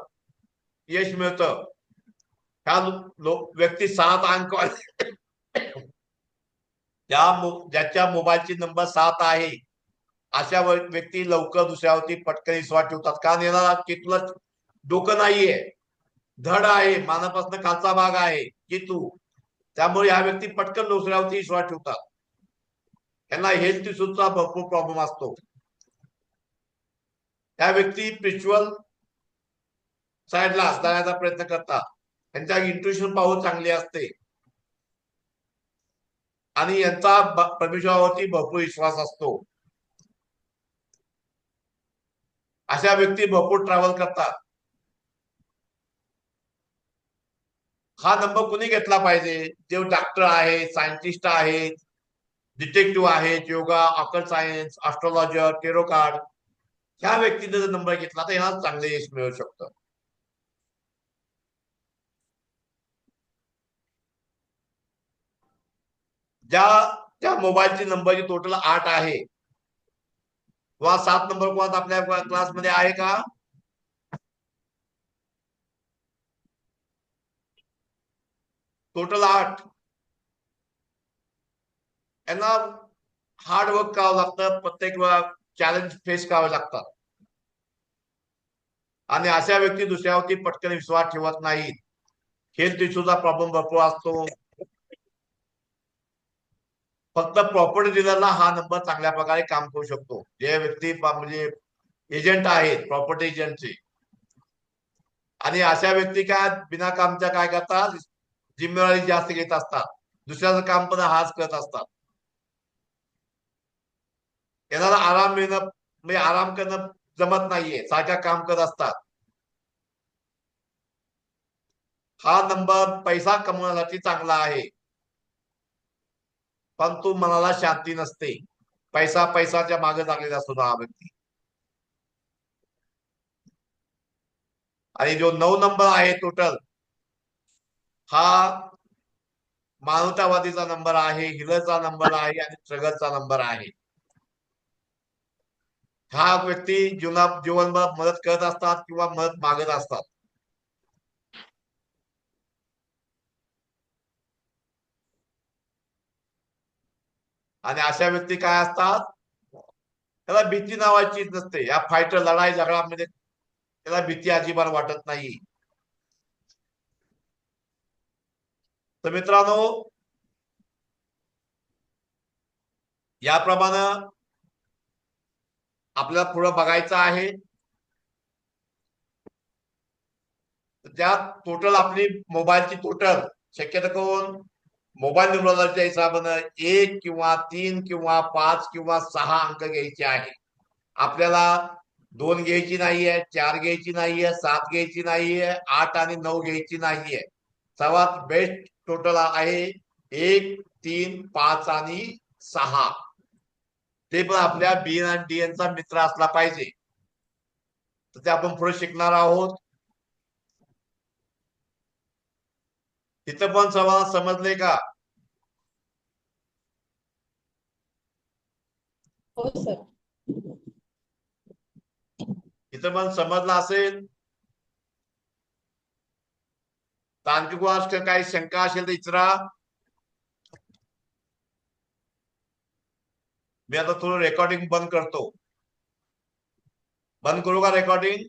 यश मिळतं. ह्या व्यक्ती 7 अंक ज्याच्या मोबाईलची नंबर 7 आहे अशा व्यक्ती लवकर दुसऱ्यावरती पटकन विश्वास ठेवतात. कारण याला केतूला डोकं नाहीये, धड आहे, मानापासून खालचा भाग आहे केतू. त्यामुळे ह्या व्यक्ती पटकन दुसऱ्यावरती विश्वास ठेवतात. त्यांना हेल्थ इश्यूचा भरपूर प्रॉब्लेम असतो. त्या व्यक्ती स्पिरिच्युअल साईडला जाण्याचा प्रयत्न करतात. त्यांच्या इंट्युशन पॉवर चांगली असते आणि यांचा परमेश्वरावरती भरपूर विश्वास असतो. अशा व्यक्ती भरपूर ट्रॅव्हल करतात. हा नंबर कुणी घेतला पाहिजे? जे डॉक्टर आहेत, सायंटिस्ट आहेत, डिटेक्टिव्ह आहेत, yoga, occult science, astrologer, tarot card, ह्या व्यक्तीने जर नंबर घेतला तर ह्याला चांगले यश मिळू शकतं. त्या मोबाईलची नंबरची टोटल 8 आहे. किंवा 7 नंबर कोणाचा आपल्या क्लासमध्ये आहे का? टोटल 8. यांना हार्ड वर्क करावं लागतं. प्रत्येक वेळा चॅलेंज फेस करावे लागतात. आणि अशा व्यक्ती दुसऱ्यावरती पटकन विश्वास ठेवत नाहीत. हेल्थ इश्यूचा प्रॉब्लेम भरपूर असतो. फक्त प्रॉपर्टी डीलरला हा नंबर चांगल्या प्रकारे काम करू शकतो. जे व्यक्ती म्हणजे एजंट आहेत, प्रॉपर्टी एजंटचे. आणि अशा व्यक्ती काय बिना कामच्या काय करतात, जिम्मेवारी जास्त घेत असतात. दुसऱ्याचं काम पण हाच करत असतात. यांना आराम मिळणं म्हणजे आराम करणं जमत नाहीये, सारखा काम करत असतात. हा नंबर पैसा कमवण्यासाठी चांगला आहे, परंतु मनाला शांती नसते. पैशाच्या मागे लागलेला असतो हा व्यक्ती. आणि जो 9 नंबर आहे टोटल, हा मानवतावादीचा नंबर आहे, हिलरचा नंबर आहे आणि स्ट्रगलचा नंबर आहे. हा व्यक्ती जीवनभर मदत करत असतात किंवा मदत मागत असतात. आणि अशा व्यक्ती काय असतात, त्याला भीती नावाचीच नसते. या फायटर लढाई झगडामध्ये त्याला भीती अजिबात वाटत नाही. तर मित्रांनो, याप्रमाणे आपल्याला पुढे बघायचं आहे. त्यात टोटल आपली मोबाईलची टोटल शक्यतो करून मोबाईल न्यूमरॉलॉजीच्या हिशोबाने 1 किंवा 3 किंवा 5 किंवा 6 अंक घ्यायचे आहे. आपल्याला 2 घ्यायची नाहीये, 4 घ्यायची नाहीये, 7 घ्यायची नाहीये, 8 आणि 9 घ्यायची नाहीये. सर्वात बेस्ट टोटल आहे 1, 3, 5 आणि 6. ते पण आपल्या बीएन आणि डीएन चा मित्र असला पाहिजे. तर ते आपण पुढे शिकणार आहोत. तिथं पण सर्वांना समजले का? हो सर. इथं पण समजलं असेल तर आणखी कोणास काही शंका असेल तर इचरा. मी आता थोडं रेकॉर्डिंग बंद करतो. बंद करू का रेकॉर्डिंग?